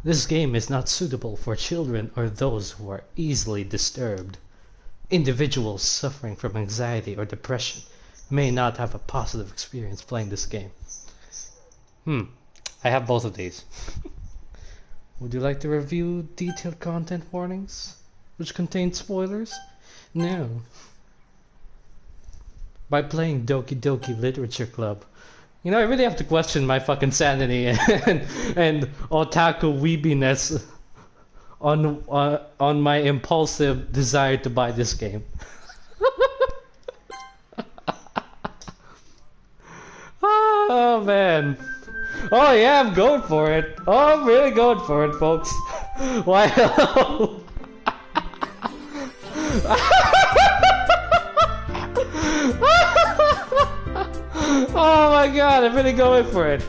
This game is not suitable for children or those who are easily disturbed. Individuals suffering from anxiety or depression may not have a positive experience playing this game. I have both of these. Would you like to review detailed content warnings, which contain spoilers? No. By playing Doki Doki Literature Club. You know, I really have to question my fucking sanity and otaku weebiness on my impulsive desire to buy this game. Oh man. Oh yeah, I'm going for it. Oh, I'm really going for it, folks. Why? Oh my god, I'm really going for it.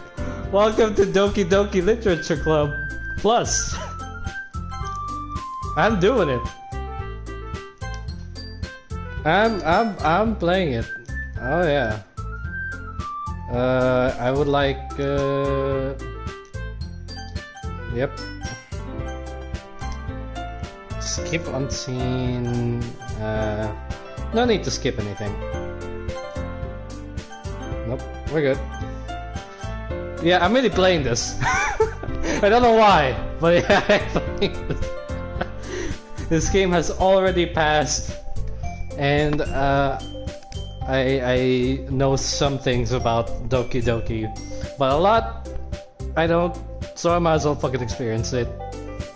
Welcome to Doki Doki Literature Club Plus. I'm doing it. I'm playing it. Oh yeah. I would like yep. Skip unseen. No need to skip anything. Nope, we're good. Yeah, I'm really playing this. I don't know why, but yeah, I'm playing this. This game has already passed, and I know some things about Doki Doki, but a lot I don't, so I might as well fucking experience it.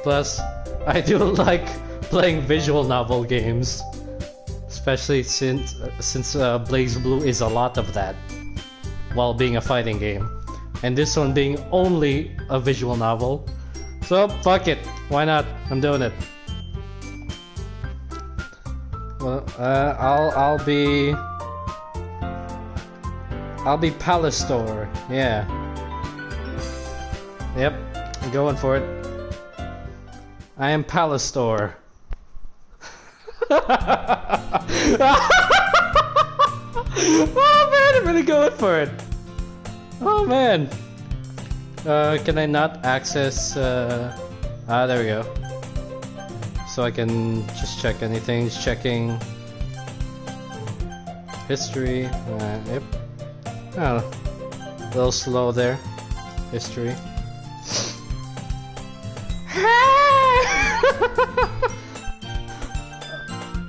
Plus, I do like playing visual novel games, especially since Blaze Blue is a lot of that, while being a fighting game, and this one being only a visual novel. So fuck it, why not? I'm doing it. Well, I'll be Palastore, yeah. Yep, I'm going for it. I am Palastore. Oh man, I'm really going for it. Oh man. Can I not access, there we go. So I can just check anything, just checking history, yep. Oh, a little slow there. History.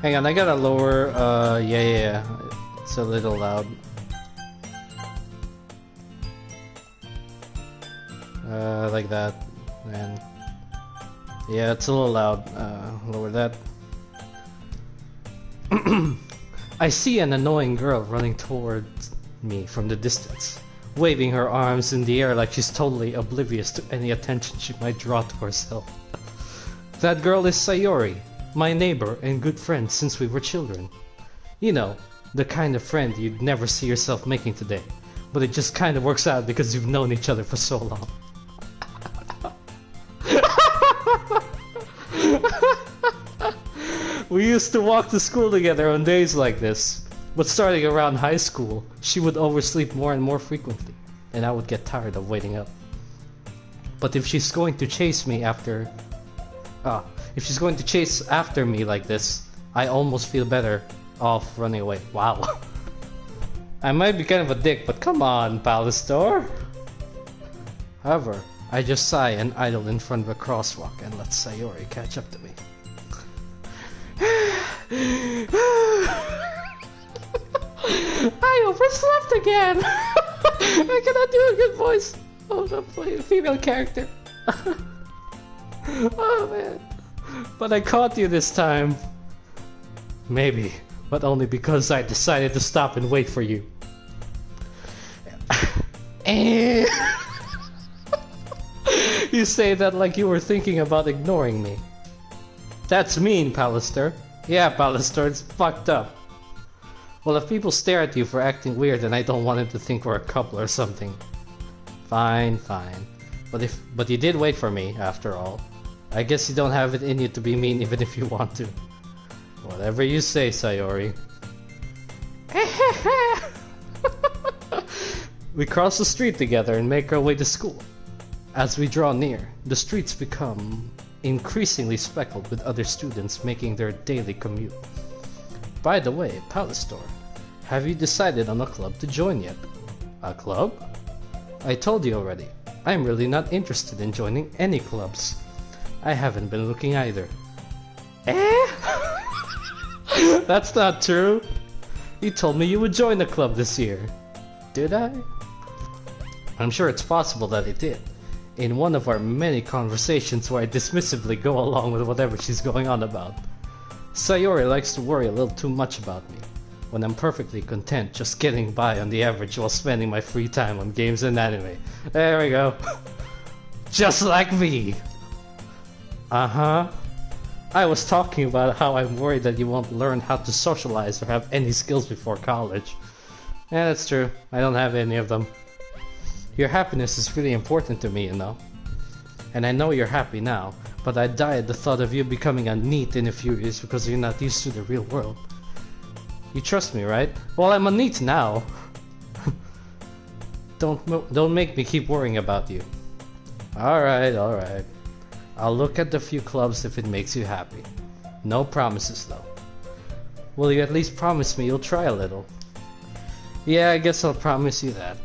Hang on, I gotta lower, yeah, it's a little loud. Like that, and yeah, it's a little loud, lower that. I see an annoying girl running towards me from the distance, waving her arms in the air like she's totally oblivious to any attention she might draw to herself. That girl is Sayori, my neighbor and good friend since we were children. You know, the kind of friend you'd never see yourself making today, but it just kind of works out because you've known each other for so long. We used to walk to school together on days like this, but starting around high school, she would oversleep more and more frequently, and I would get tired of waiting up. But if she's going to chase me after me like this, I almost feel better off running away. Wow. I might be kind of a dick, but come on, Palastore. However, I just sigh and idle in front of a crosswalk and let Sayori catch up to me. I overslept again! I cannot do a good voice. Oh, I'm playing a female character. Oh man. But I caught you this time. Maybe, but only because I decided to stop and wait for you. You say that like you were thinking about ignoring me. That's mean, Palastore. Yeah, Palastore, it's fucked up. Well, if people stare at you for acting weird, then I don't want them to think we're a couple or something. Fine, fine. But you did wait for me, after all. I guess you don't have it in you to be mean even if you want to. Whatever you say, Sayori. We cross the street together and make our way to school. As we draw near, the streets become increasingly speckled with other students making their daily commute. By the way, Palace Store, have you decided on a club to join yet? A club? I told you already, I'm really not interested in joining any clubs. I haven't been looking either. Eh? That's not true. You told me you would join the club this year. Did I? I'm sure it's possible that I did. In one of our many conversations where I dismissively go along with whatever she's going on about. Sayori likes to worry a little too much about me, when I'm perfectly content just getting by on the average while spending my free time on games and anime. There we go. Just like me. Uh-huh. I was talking about how I'm worried that you won't learn how to socialize or have any skills before college. Yeah, that's true. I don't have any of them. Your happiness is really important to me, you know. And I know you're happy now, but I die at the thought of you becoming a NEET in a few years because you're not used to the real world. You trust me, right? Well, I'm a NEET now. Don't make me keep worrying about you. Alright, alright. I'll look at the few clubs if it makes you happy. No promises though. Will you at least promise me you'll try a little? Yeah, I guess I'll promise you that.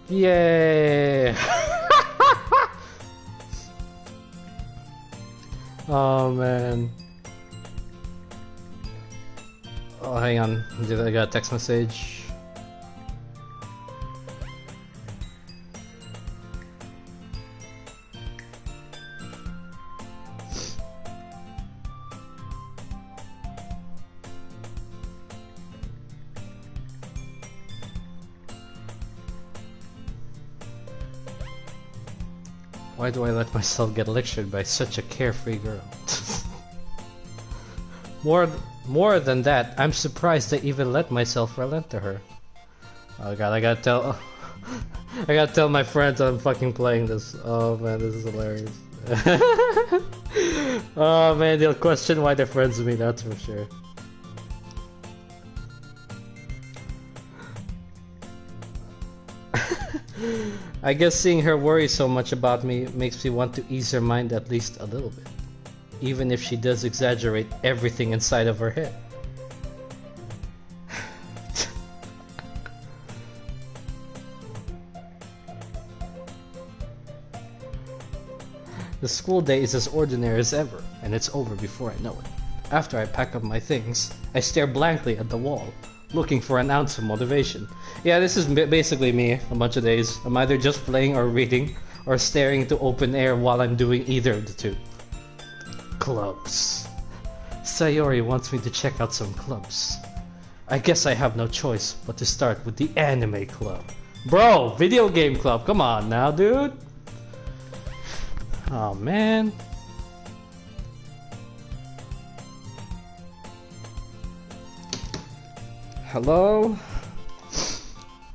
Yay! Oh man. Oh, hang on. I got a text message. Why do I let myself get lectured by such a carefree girl? More than that, I'm surprised I even let myself relent to her. Oh god, I gotta tell my friends I'm fucking playing this. Oh man, this is hilarious. Oh man, they'll question why they're friends with me, that's for sure. I guess seeing her worry so much about me makes me want to ease her mind at least a little bit. Even if she does exaggerate everything inside of her head. The school day is as ordinary as ever, and it's over before I know it. After I pack up my things, I stare blankly at the wall, looking for an ounce of motivation. Yeah, this is basically me a bunch of days. I'm either just playing or reading, or staring into open air while I'm doing either of the two. Clubs. Sayori wants me to check out some clubs. I guess I have no choice but to start with the anime club. Bro, video game club, come on now, dude. Oh man. Hello?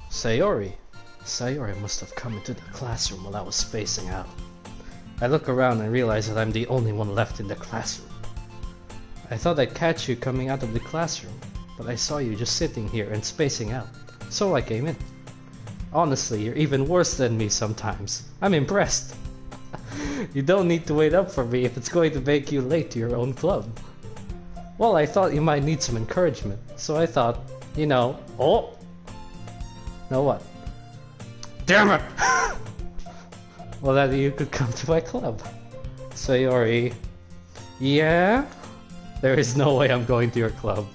Sayori. Sayori must have come into the classroom while I was spacing out. I look around and realize that I'm the only one left in the classroom. I thought I'd catch you coming out of the classroom, but I saw you just sitting here and spacing out, so I came in. Honestly, you're even worse than me sometimes. I'm impressed. You don't need to wait up for me if it's going to make you late to your own club. Well, I thought you might need some encouragement, so I thought, you know, oh! Know what? Damn it! Well, that you could come to my club. Sayori. Yeah? There is no way I'm going to your club.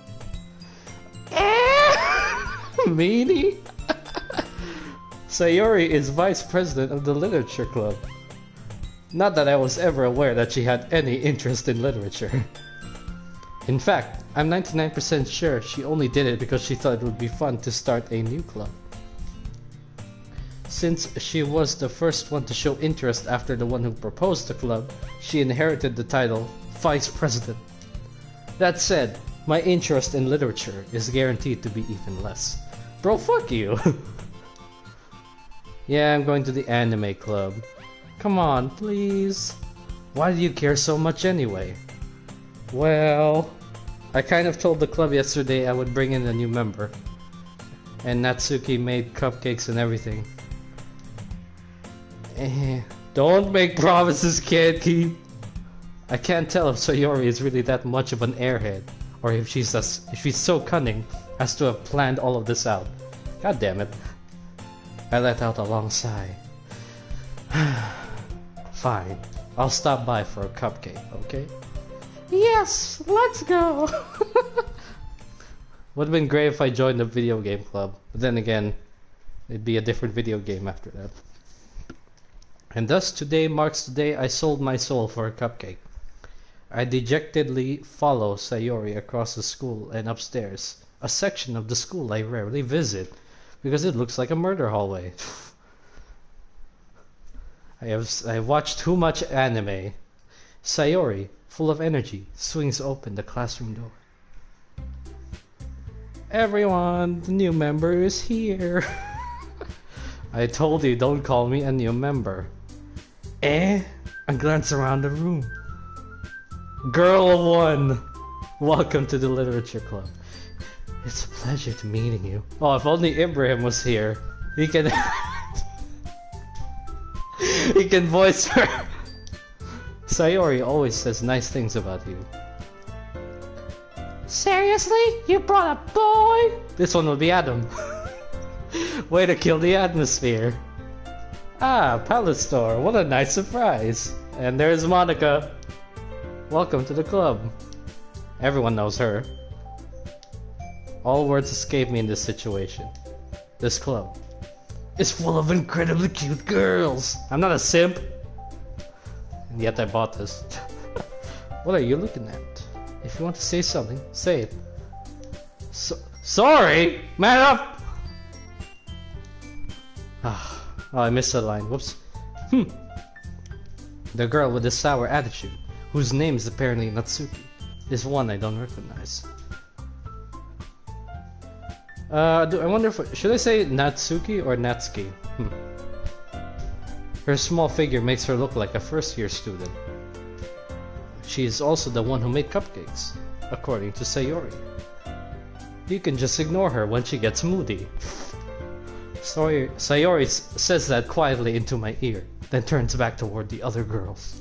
Meanie? Sayori is vice president of the literature club. Not that I was ever aware that she had any interest in literature. In fact, I'm 99% sure she only did it because she thought it would be fun to start a new club. Since she was the first one to show interest after the one who proposed the club, she inherited the title Vice President. That said, my interest in literature is guaranteed to be even less. Bro, fuck you! Yeah, I'm going to the anime club. Come on, please. Why do you care so much anyway? Well, I kind of told the club yesterday I would bring in a new member. And Natsuki made cupcakes and everything. Don't make promises, can't keep. I can't tell if Sayori is really that much of an airhead, or if she's so cunning as to have planned all of this out. God damn it. I let out a long sigh. Fine, I'll stop by for a cupcake, okay? Yes, let's go! Would have been great if I joined the video game club, but then again, it'd be a different video game after that. And thus today marks the day I sold my soul for a cupcake. I dejectedly follow Sayori across the school and upstairs, a section of the school I rarely visit, because it looks like a murder hallway. I have watched too much anime. Sayori, full of energy, swings open the classroom door. Everyone, the new member is here. I told you, don't call me a new member. I glance around the room. Girl 1, welcome to the literature club. It's a pleasure to meeting you. Oh, if only Ibrahim was here. He can he can voice her. Sayori always says nice things about you. Seriously? You brought a boy? This one will be Adam. Way to kill the atmosphere. Ah, Palace Store, what a nice surprise. And there's Monica. Welcome to the club. Everyone knows her. All words escape me in this situation. This club is full of incredibly cute girls. I'm not a simp. And yet I bought this. What are you looking at? If you want to say something, say it. Sorry! Man up! Oh, I missed a line. Whoops. The girl with the sour attitude, whose name is apparently Natsuki, is one I don't recognize. I wonder if... should I say Natsuki or Natsuki? Her small figure makes her look like a first-year student. She is also the one who made cupcakes, according to Sayori. You can just ignore her when she gets moody. Sayori says that quietly into my ear, then turns back toward the other girls.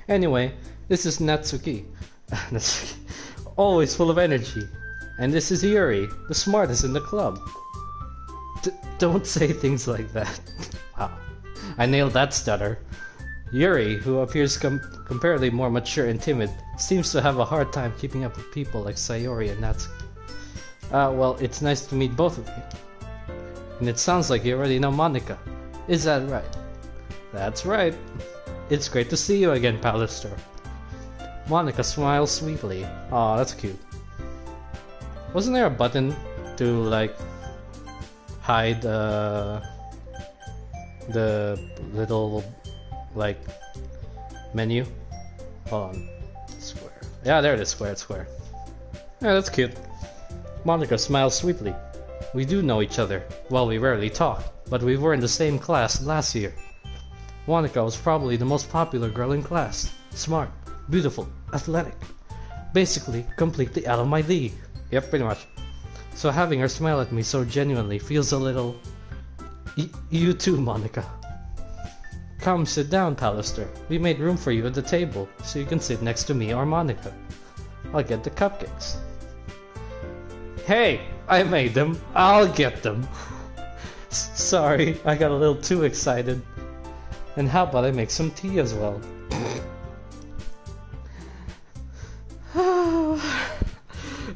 Anyway, this is Natsuki. Always full of energy. And this is Yuri, the smartest in the club. Don't say things like that. Wow, I nailed that stutter. Yuri, who appears comparatively more mature and timid, seems to have a hard time keeping up with people like Sayori and Natsuki. Well, it's nice to meet both of you. And it sounds like you already know Monica. Is that right? That's right. It's great to see you again, Pallister. Monica smiles sweetly. Aw, that's cute. Wasn't there a button to, like, hide the little, like, menu? Hold on. Square. Yeah, there it is. Square, square. Yeah, that's cute. Monica smiles sweetly. We do know each other. Well, we rarely talk, but we were in the same class last year. Monica was probably the most popular girl in class. Smart, beautiful, athletic. Basically, completely out of my league. Yep, pretty much. So having her smile at me so genuinely feels a little... You too, Monica. Come sit down, Pallister. We made room for you at the table, so you can sit next to me or Monica. I'll get the cupcakes. Hey, I made them. I'll get them. Sorry, I got a little too excited. And how about I make some tea as well?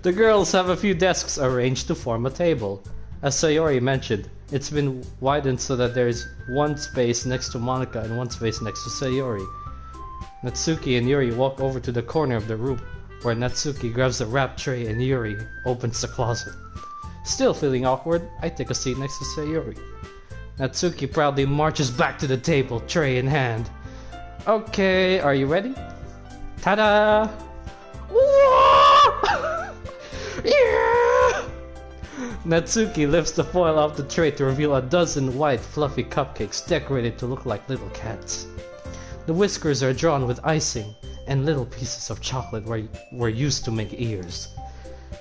The girls have a few desks arranged to form a table. As Sayori mentioned, it's been widened so that there is one space next to Monica and one space next to Sayori. Natsuki and Yuri walk over to the corner of the room, where Natsuki grabs the wrap tray and Yuri opens the closet. Still feeling awkward, I take a seat next to Sayori. Natsuki proudly marches back to the table, tray in hand. Okay, are you ready? Ta-da! Yeah! Natsuki lifts the foil off the tray to reveal a dozen white, fluffy cupcakes decorated to look like little cats. The whiskers are drawn with icing, and little pieces of chocolate were used to make ears.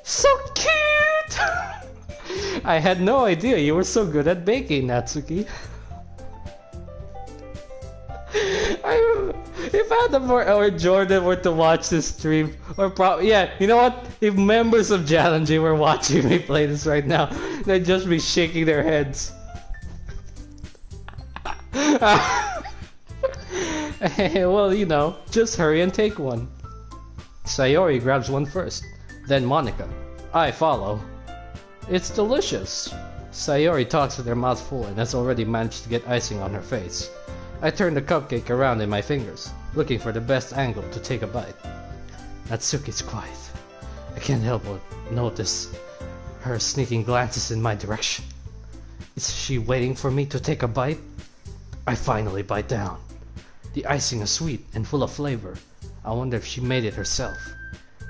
So cute! I had no idea you were so good at baking, Natsuki. Adam or Jordan were to watch this stream, or yeah, you know what? If members of JALINJJ were watching me play this right now, they'd just be shaking their heads. Well, you know, just hurry and take one. Sayori grabs one first, then Monica. I follow. It's delicious. Sayori talks with her mouth full and has already managed to get icing on her face. I turn the cupcake around in my fingers, looking for the best angle to take a bite. Natsuki's quiet. I can't help but notice her sneaking glances in my direction. Is she waiting for me to take a bite? I finally bite down. The icing is sweet and full of flavor. I wonder if she made it herself.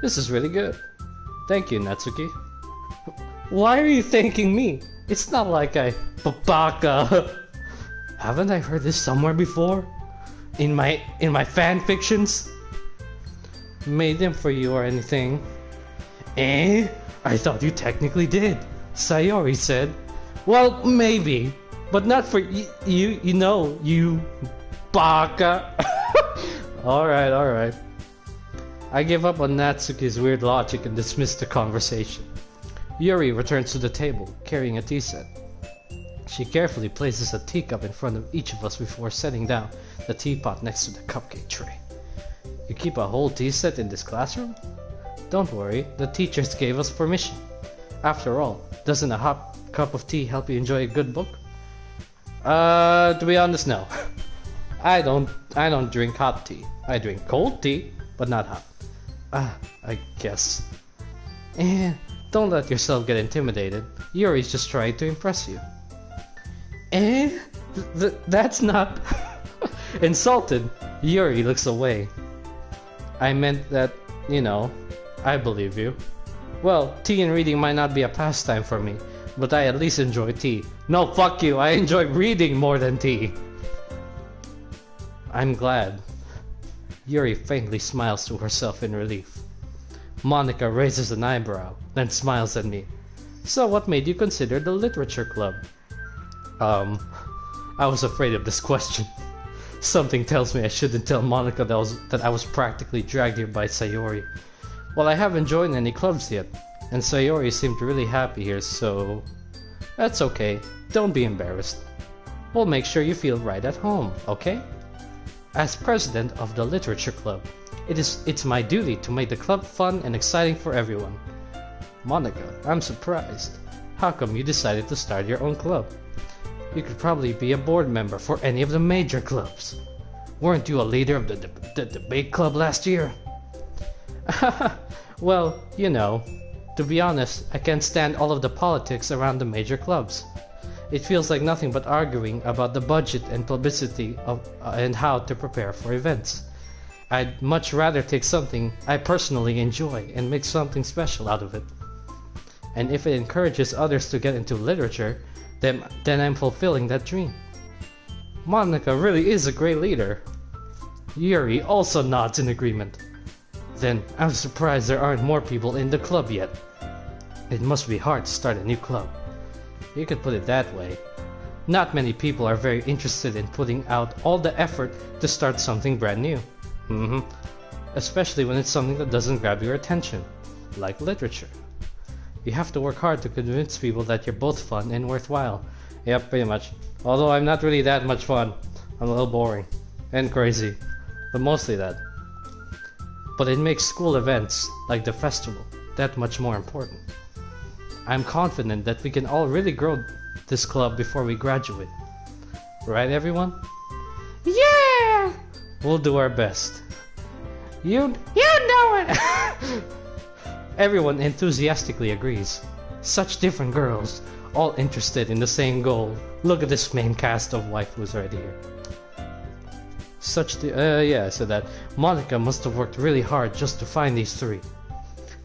This is really good. Thank you, Natsuki. Why are you thanking me? It's not like I... Baka! Haven't I heard this somewhere before? In my fan fictions? Made them for you or anything? Eh? I thought you technically did. Sayori said. Well, maybe. But not for you know, you... Baka! Alright, alright. I give up on Natsuki's weird logic and dismiss the conversation. Yuri returns to the table, carrying a tea set. She carefully places a teacup in front of each of us before setting down the teapot next to the cupcake tray. You keep a whole tea set in this classroom? Don't worry, the teachers gave us permission. After all, doesn't a hot cup of tea help you enjoy a good book? To be honest, no. I don't drink hot tea. I drink cold tea, but not hot. I guess. Don't let yourself get intimidated. Yuri's just trying to impress you. That's not... Insulted, Yuri looks away. I meant that, you know, I believe you. Well, tea and reading might not be a pastime for me, but I at least enjoy tea. No, fuck you, I enjoy reading more than tea. I'm glad. Yuri faintly smiles to herself in relief. Monica raises an eyebrow, then smiles at me. So what made you consider the literature club? I was afraid of this question. Something tells me I shouldn't tell Monica that I was practically dragged here by Sayori. Well, I haven't joined any clubs yet, and Sayori seemed really happy here, so... That's okay, don't be embarrassed. We'll make sure you feel right at home, okay? As president of the literature club, it's my duty to make the club fun and exciting for everyone. Monica, I'm surprised. How come you decided to start your own club? You could probably be a board member for any of the major clubs. Weren't you a leader of the debate club last year? Well, you know, to be honest, I can't stand all of the politics around the major clubs. It feels like nothing but arguing about the budget and publicity of, and how to prepare for events. I'd much rather take something I personally enjoy and make something special out of it. And if it encourages others to get into literature, then I'm fulfilling that dream. Monica really is a great leader. Yuri also nods in agreement. Then I'm surprised there aren't more people in the club yet. It must be hard to start a new club. You could put it that way. Not many people are very interested in putting out all the effort to start something brand new. Especially when it's something that doesn't grab your attention, like literature. You have to work hard to convince people that you're both fun and worthwhile. Yep, pretty much. Although I'm not really that much fun. I'm a little boring. And crazy. But mostly that. But it makes school events, like the festival, that much more important. I'm confident that we can all really grow this club before we graduate. Right, everyone? Yeah! We'll do our best. You know it! Everyone enthusiastically agrees. Such different girls, all interested in the same goal. Look at this main cast of waifus right here. Yeah, I said that. Monica must have worked really hard just to find these three.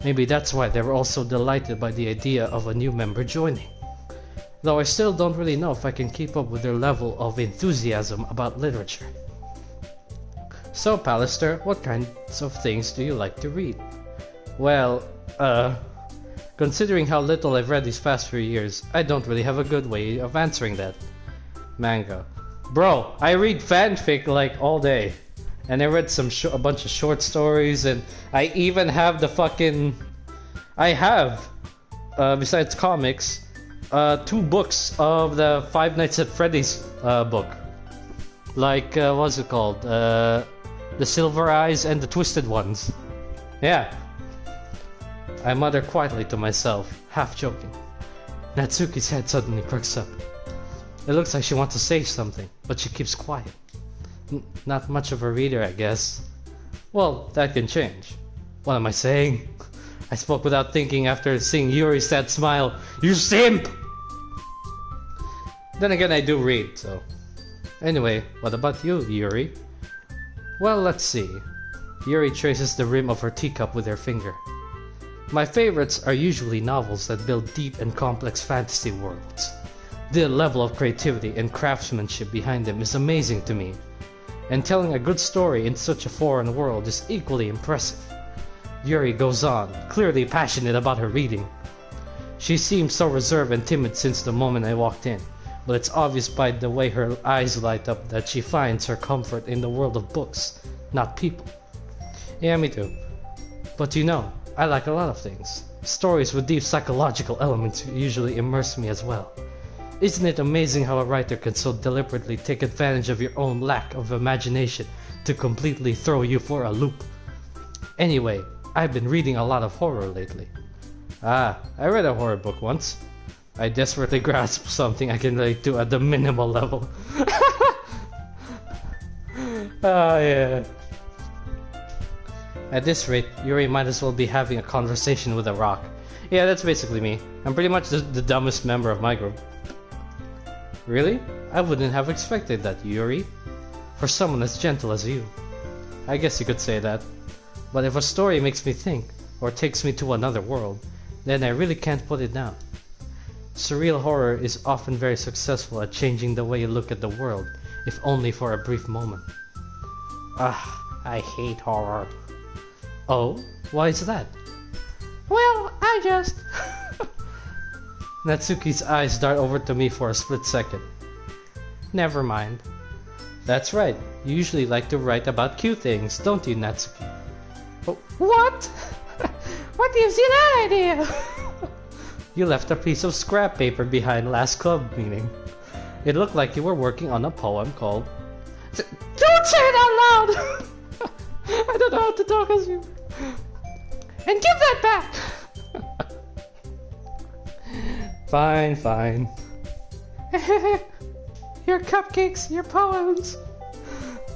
Maybe that's why they were all so delighted by the idea of a new member joining. Though I still don't really know if I can keep up with their level of enthusiasm about literature. So, Pallister, what kinds of things do you like to read? Well, considering how little I've read these past few years, I don't really have a good way of answering that. Manga. Bro, I read fanfic like all day. and I read a bunch of short stories, and I even have the fucking... I have, besides comics, 2 books of the Five Nights at Freddy's book. Like, what's it called? The Silver Eyes and the Twisted Ones. Yeah. I mutter quietly to myself, half joking. Natsuki's head suddenly perks up. It looks like she wants to say something, but she keeps quiet. Not much of a reader, I guess. Well, that can change. What am I saying? I spoke without thinking after seeing Yuri's sad smile. You simp! Then again, I do read, so... Anyway, what about you, Yuri? Well, let's see. Yuri traces the rim of her teacup with her finger. My favorites are usually novels that build deep and complex fantasy worlds. The level of creativity and craftsmanship behind them is amazing to me, and telling a good story in such a foreign world is equally impressive. Yuri goes on, clearly passionate about her reading. She seemed so reserved and timid since the moment I walked in, but it's obvious by the way her eyes light up that she finds her comfort in the world of books, not people. Yeah, me too. But you know, I like a lot of things. Stories with deep psychological elements usually immerse me as well. Isn't it amazing how a writer can so deliberately take advantage of your own lack of imagination to completely throw you for a loop? Anyway, I've been reading a lot of horror lately. I read a horror book once. I desperately grasped something I can relate to at the minimal level. Yeah. At this rate, Yuri might as well be having a conversation with a rock. Yeah, that's basically me. I'm pretty much the dumbest member of my group. Really? I wouldn't have expected that, Yuri. For someone as gentle as you. I guess you could say that. But if a story makes me think, or takes me to another world, then I really can't put it down. Surreal horror is often very successful at changing the way you look at the world, if only for a brief moment. I hate horror. Oh? Why is that? Well, I just... Natsuki's eyes dart over to me for a split second. Never mind. That's right, you usually like to write about cute things, don't you, Natsuki? What? What gives you that idea? You left a piece of scrap paper behind last club meeting. It looked like you were working on a poem called... Don't say it out loud! I don't know how to talk as you. And give that back! Fine, fine. Your cupcakes, your poems.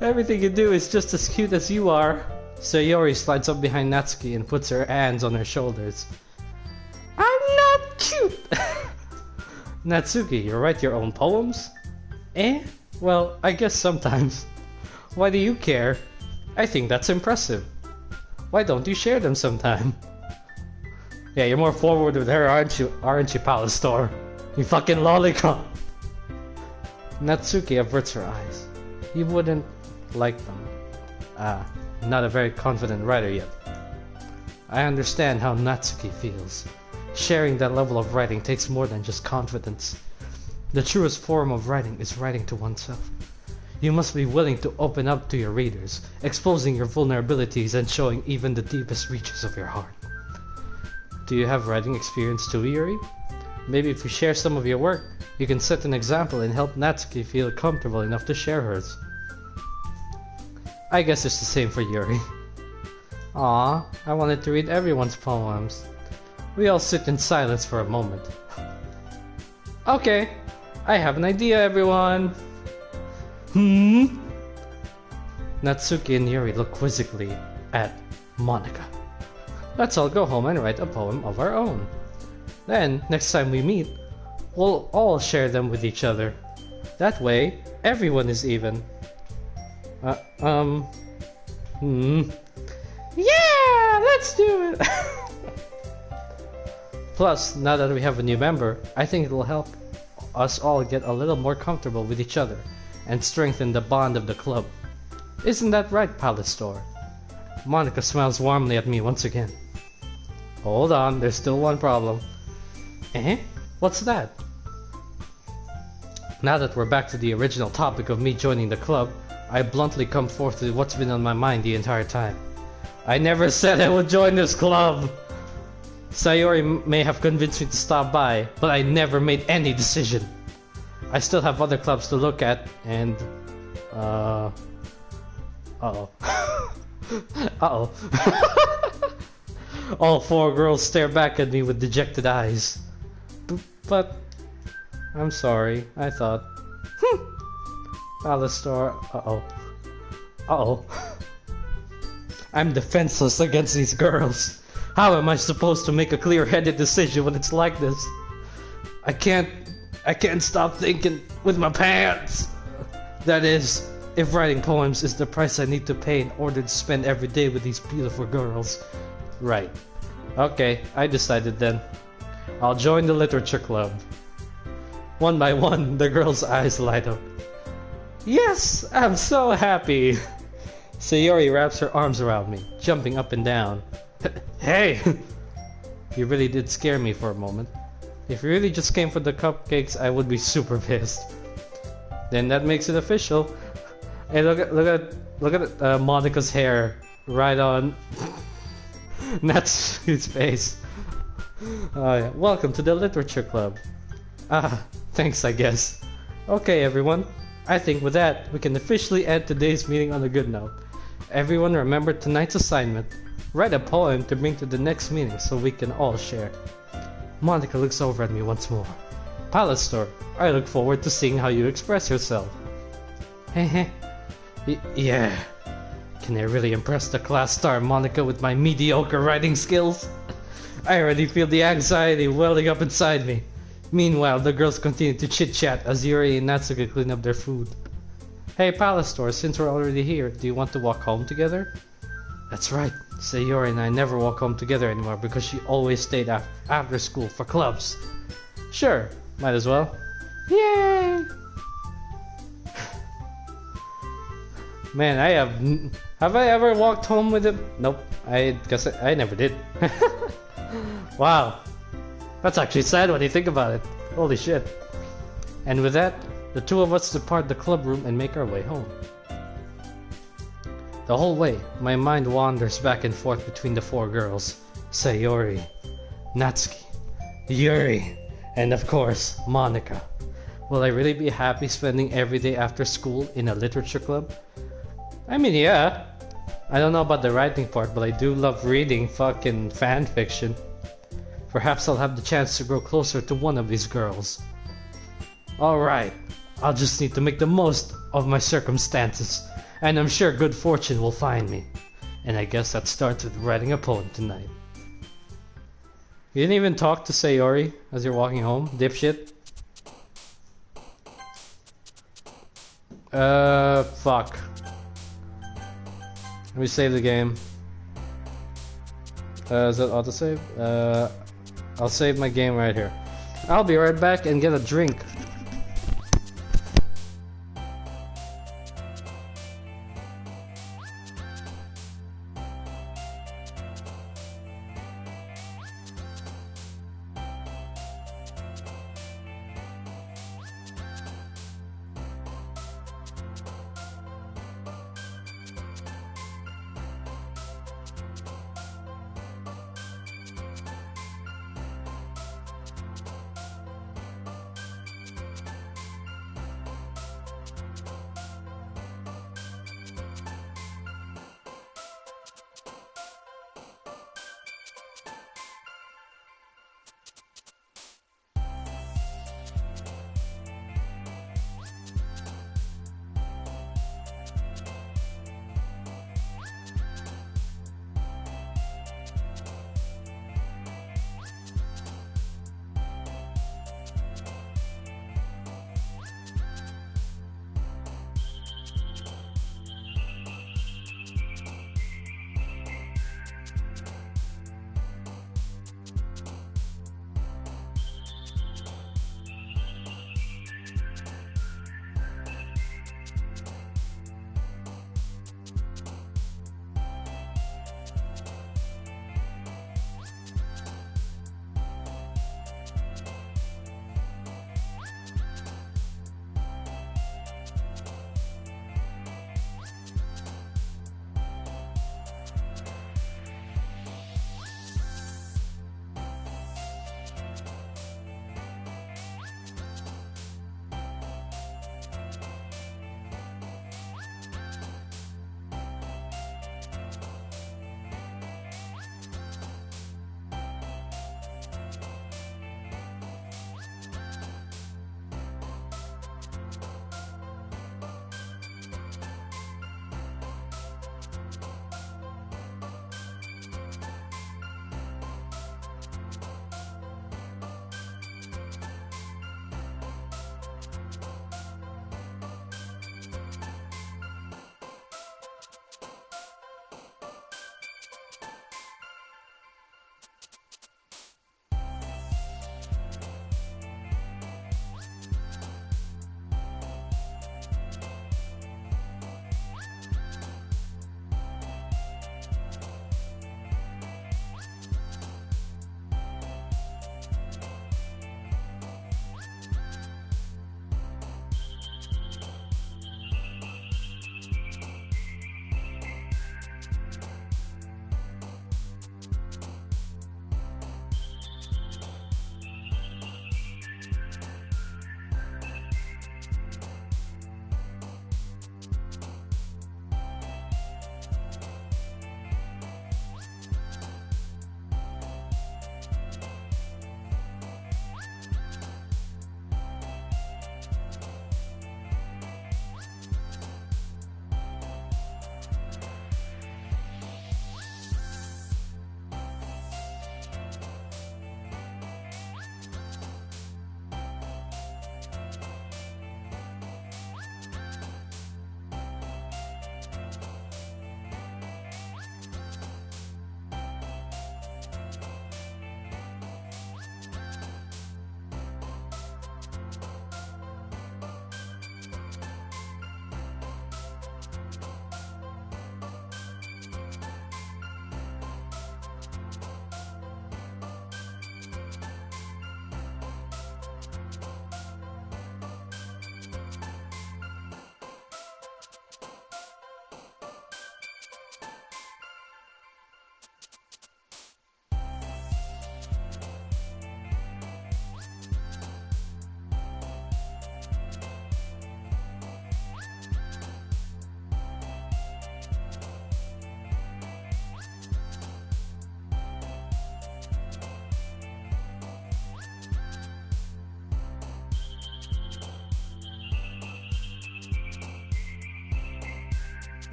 Everything you do is just as cute as you are. Sayori slides up behind Natsuki and puts her hands on her shoulders. I'm not cute! Natsuki, you write your own poems? Eh? Well, I guess sometimes. Why do you care? I think that's impressive. Why don't you share them sometime? Yeah, you're more forward with her, aren't you, Palace Store? You fucking lollipop! Natsuki averts her eyes. You wouldn't like them. Not a very confident writer yet. I understand how Natsuki feels. Sharing that level of writing takes more than just confidence. The truest form of writing is writing to oneself. You must be willing to open up to your readers, exposing your vulnerabilities and showing even the deepest reaches of your heart. Do you have writing experience too, Yuri? Maybe if you share some of your work, you can set an example and help Natsuki feel comfortable enough to share hers. I guess it's the same for Yuri. Aw, I wanted to read everyone's poems. We all sit in silence for a moment. Okay, I have an idea, everyone. Natsuki and Yuri look quizzically at Monica. Let's all go home and write a poem of our own. Then, next time we meet, we'll all share them with each other. That way, everyone is even. Yeah, let's do it! Plus, now that we have a new member, I think it'll help us all get a little more comfortable with each other and strengthen the bond of the club. Isn't that right, Palace Store? Monica smiles warmly at me once again. Hold on, there's still one problem. Eh? What's that? Now that we're back to the original topic of me joining the club, I bluntly come forth with what's been on my mind the entire time. I never said I would join this club! Sayori may have convinced me to stop by, but I never made any decision. I still have other clubs to look at, and... Uh-oh. Uh-oh. All four girls stare back at me with dejected eyes. But... I'm sorry, I thought... Alistar... Uh-oh. Uh-oh. I'm defenseless against these girls. How am I supposed to make a clear-headed decision when it's like this? I can't stop thinking with my pants. That is, if writing poems is the price I need to pay in order to spend every day with these beautiful girls. Right. Okay, I decided then. I'll join the literature club. One by one, the girls' eyes light up. Yes, I'm so happy. Sayori wraps her arms around me, jumping up and down. Hey! You really did scare me for a moment. If you really just came for the cupcakes, I would be super pissed. Then that makes it official. Hey, look at Monica's hair right on Natsu's face. Yeah. Welcome to the literature club. Thanks, I guess. Okay, everyone. I think with that, we can officially end today's meeting on a good note. Everyone remember tonight's assignment. Write a poem to bring to the next meeting so we can all share. Monica looks over at me once more. Pallister, I look forward to seeing how you express yourself. Heh. Yeah. Can I really impress the class star Monica with my mediocre writing skills? I already feel the anxiety welling up inside me. Meanwhile, the girls continue to chit-chat as Yuri and Natsuki clean up their food. Hey Pallister, since we're already here, do you want to walk home together? That's right. Sayori and I never walk home together anymore because she always stayed after school for clubs. Sure, might as well. Yay! Man, have I ever walked home with him? Nope, I guess I never did. Wow, that's actually sad when you think about it. Holy shit. And with that, the two of us depart the club room and make our way home. The whole way, my mind wanders back and forth between the four girls, Sayori, Natsuki, Yuri, and of course, Monica. Will I really be happy spending every day after school in a literature club? I mean, yeah. I don't know about the writing part, but I do love reading fucking fan fiction. Perhaps I'll have the chance to grow closer to one of these girls. Alright, I'll just need to make the most of my circumstances. And I'm sure good fortune will find me. And I guess that starts with writing a poem tonight. You didn't even talk to Sayori as you're walking home, dipshit? Fuck. Let me save the game. Is that autosave? I'll save my game right here. I'll be right back and get a drink.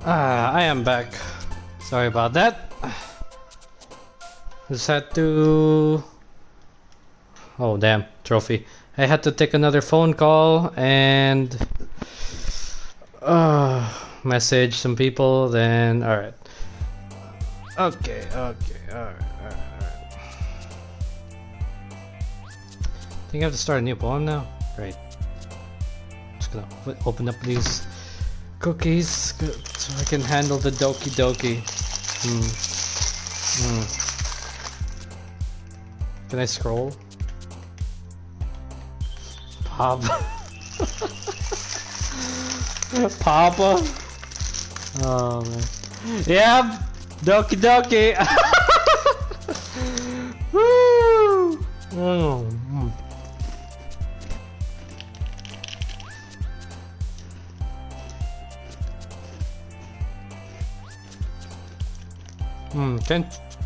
I am back. Sorry about that. Just had to... Oh damn, trophy. I had to take another phone call and... message some people, then... Alright. Okay, alright. I think I have to start a new poem now? Great. Just gonna open up these cookies so I can handle the Doki Doki. Can I scroll? Papa. Papa? Oh man. Yeah! Doki Doki! Woo!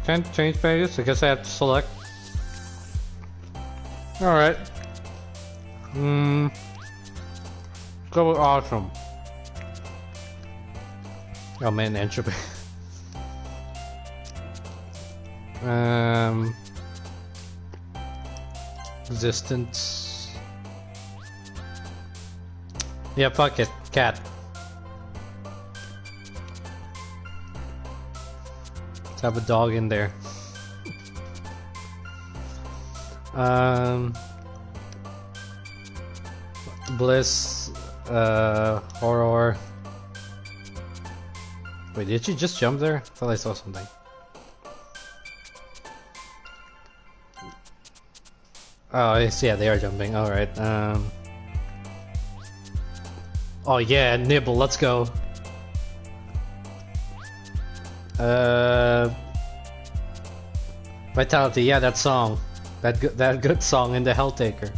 Can't change pages. I guess I have to select. Alright. Go with awesome. Oh man, entropy. Resistance. Yeah, fuck it. Cat. Let's have a dog in there. Bliss, horror. Wait, did you just jump there? I thought I saw something. Oh, yes, yeah, they are jumping. Alright, oh yeah, nibble, let's go. Vitality, yeah, that song. That good song in the Helltaker.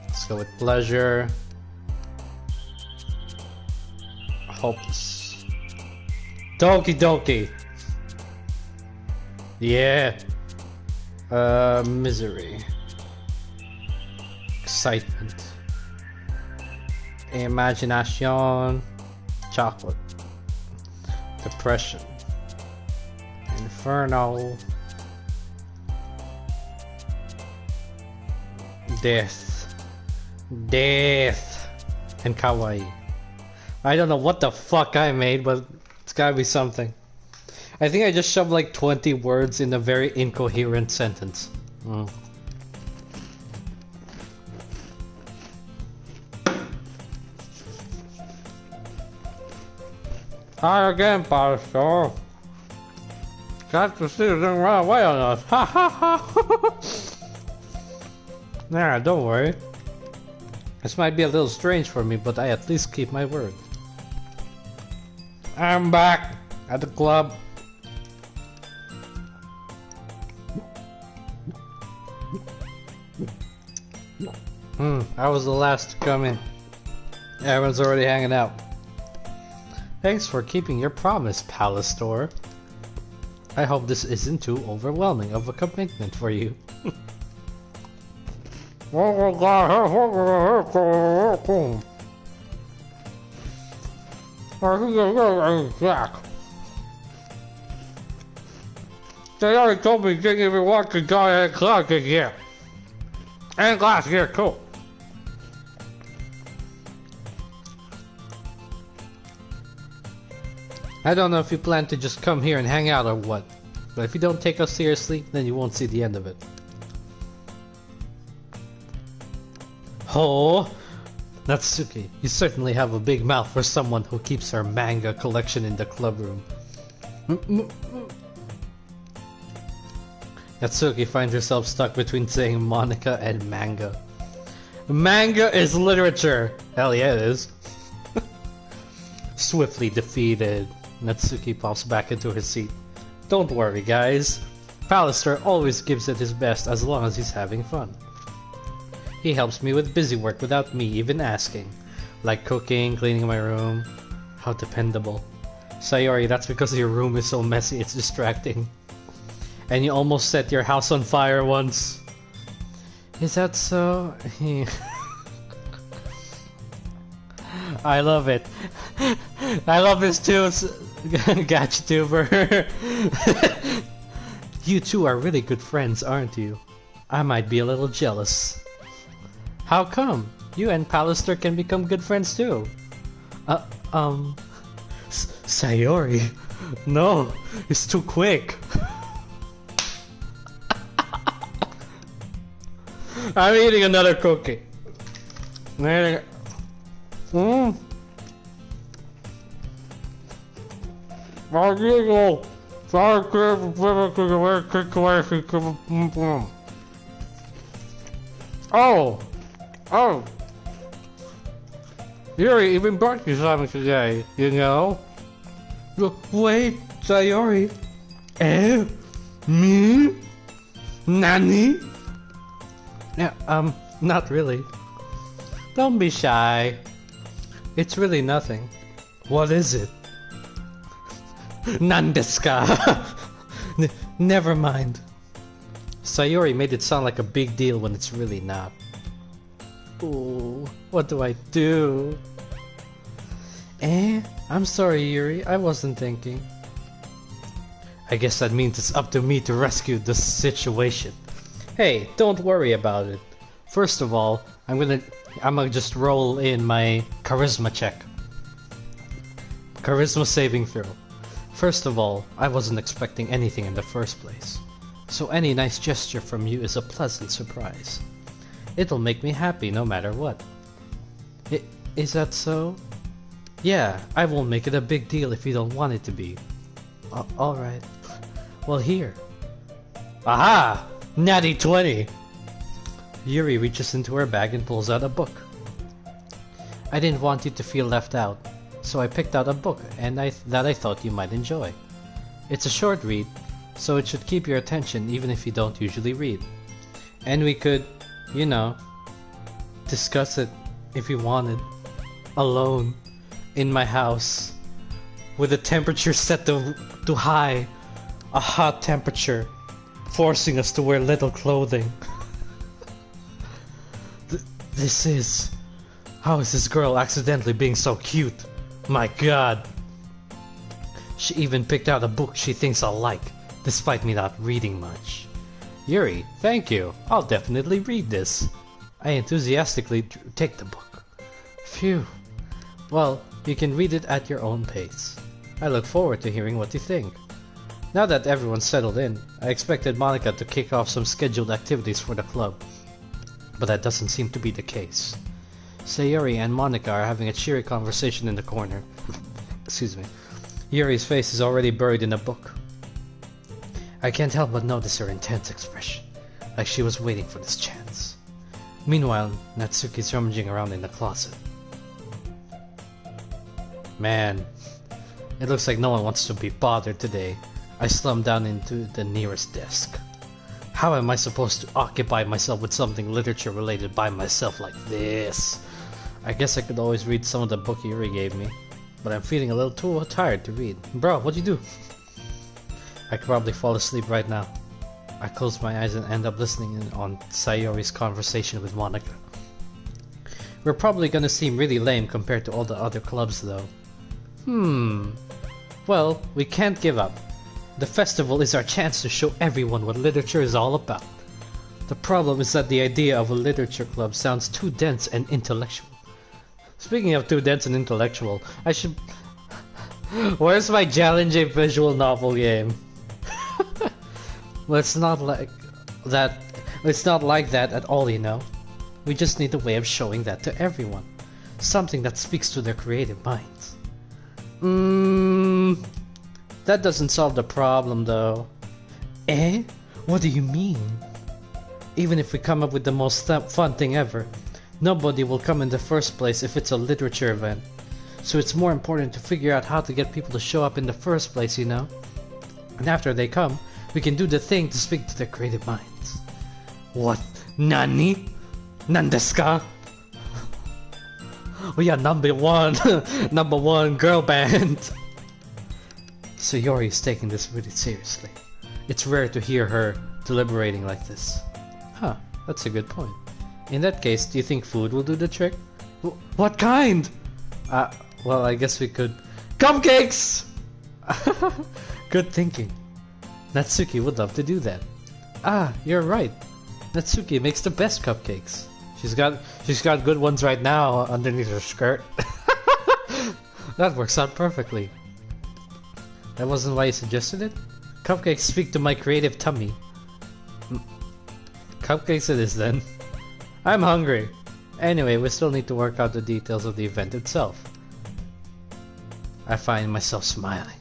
Let's go with pleasure. Hopes. Doki Doki. Yeah. Misery. Excitement. Imagination. Chocolate. Depression. Inferno. Death. Death. And kawaii. I don't know what the fuck I made, but it's gotta be something. I think I just shoved like 20 words in a very incoherent sentence. Hi again, Pastor. Got to see the thing right away on us. Ha ha ha. Nah, don't worry. This might be a little strange for me, but I at least keep my word. I'm back at the club. I was the last to come in. Everyone's already hanging out. Thanks for keeping your promise, Palace Store. I hope this isn't too overwhelming of a commitment for you. They already told me didn't even want to go ahead clock again. And last year too. I don't know if you plan to just come here and hang out or what, but if you don't take us seriously, then you won't see the end of it. Oh, Natsuki, you certainly have a big mouth for someone who keeps her manga collection in the club room. Natsuki finds herself stuck between saying Monica and manga. Manga is literature! Hell yeah it is. Swiftly defeated, Natsuki pops back into her seat. Don't worry guys, Pallister always gives it his best as long as he's having fun. He helps me with busy work without me even asking. Like cooking, cleaning my room. How dependable. Sayori, that's because your room is so messy it's distracting. And you almost set your house on fire once. Is that so? I love it. I love his too, Gadgetuber. You two are really good friends, aren't you? I might be a little jealous. How come? You and Pallister can become good friends too. Sayori. No, it's too quick. I'm eating another cookie. Oh! Yuri even brought you something today, you know? Wait, Sayori. Eh? Me? Nani? Yeah, not really. Don't be shy. It's really nothing. What is it? Nandeska. Never mind. Sayori made it sound like a big deal when it's really not. Ooh, what do I do? I'm sorry, Yuri. I wasn't thinking. I guess that means it's up to me to rescue the situation. Hey, don't worry about it. First of all, I'm gonna just roll in my charisma check. Charisma saving throw. First of all, I wasn't expecting anything in the first place. So any nice gesture from you is a pleasant surprise. It'll make me happy no matter what. Is that so? Yeah, I won't make it a big deal if you don't want it to be. Alright. Well, here. Aha! Natty 20! Yuri reaches into her bag and pulls out a book. I didn't want you to feel left out, so I picked out a book that I thought you might enjoy. It's a short read, so it should keep your attention even if you don't usually read. And we could, you know, discuss it if you wanted, alone, in my house, with the temperature set to high, a hot temperature, forcing us to wear little clothing. How is this girl accidentally being so cute? My god. She even picked out a book she thinks I'll like, despite me not reading much. Yuri, thank you. I'll definitely read this. I enthusiastically take the book. Phew. Well, you can read it at your own pace. I look forward to hearing what you think. Now that everyone's settled in, I expected Monika to kick off some scheduled activities for the club. But that doesn't seem to be the case. Sayori and Monika are having a cheery conversation in the corner. Excuse me. Yuri's face is already buried in a book. I can't help but notice her intense expression, like she was waiting for this chance. Meanwhile, Natsuki's rummaging around in the closet. Man, it looks like no one wants to be bothered today. I slumped down into the nearest desk. How am I supposed to occupy myself with something literature related by myself like this? I guess I could always read some of the book Yuri gave me, but I'm feeling a little too tired to read. Bro, what'd you do? I could probably fall asleep right now. I close my eyes and end up listening in on Sayori's conversation with Monika. We're probably gonna seem really lame compared to all the other clubs though. Well, we can't give up. The festival is our chance to show everyone what literature is all about. The problem is that the idea of a literature club sounds too dense and intellectual. Speaking of too dense and intellectual, I should... Where's my JALINJJ visual novel game? Well, it's not like that. It's not like that at all, you know. We just need a way of showing that to everyone. Something that speaks to their creative minds. That doesn't solve the problem though. Eh? What do you mean? Even if we come up with the most fun thing ever, nobody will come in the first place if it's a literature event. So it's more important to figure out how to get people to show up in the first place, you know? And after they come, we can do the thing to speak to their creative minds. What? Nani? Nandeska? We are number one! Number one girl band! Sayori is taking this really seriously. It's rare to hear her deliberating like this. Huh, that's a good point. In that case, do you think food will do the trick? What kind? Well, I guess we could Cupcakes! Good thinking. Natsuki would love to do that. Ah, you're right. Natsuki makes the best cupcakes. She's got good ones right now underneath her skirt. That works out perfectly. That wasn't why you suggested it? Cupcakes speak to my creative tummy. Cupcakes it is then. I'm hungry. Anyway, we still need to work out the details of the event itself. I find myself smiling.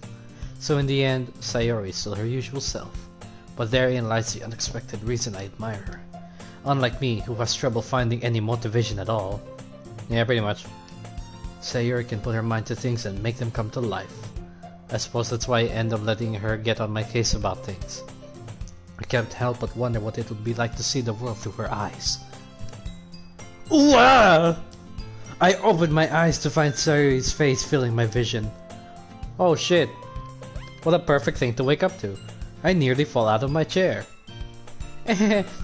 So in the end, Sayori is still her usual self. But therein lies the unexpected reason I admire her. Unlike me, who has trouble finding any motivation at all. Yeah, pretty much. Sayori can put her mind to things and make them come to life. I suppose that's why I end up letting her get on my case about things. I can't help but wonder what it would be like to see the world through her eyes. Ooh, ah! I opened my eyes to find Sayori's face filling my vision. Oh shit. What a perfect thing to wake up to. I nearly fall out of my chair.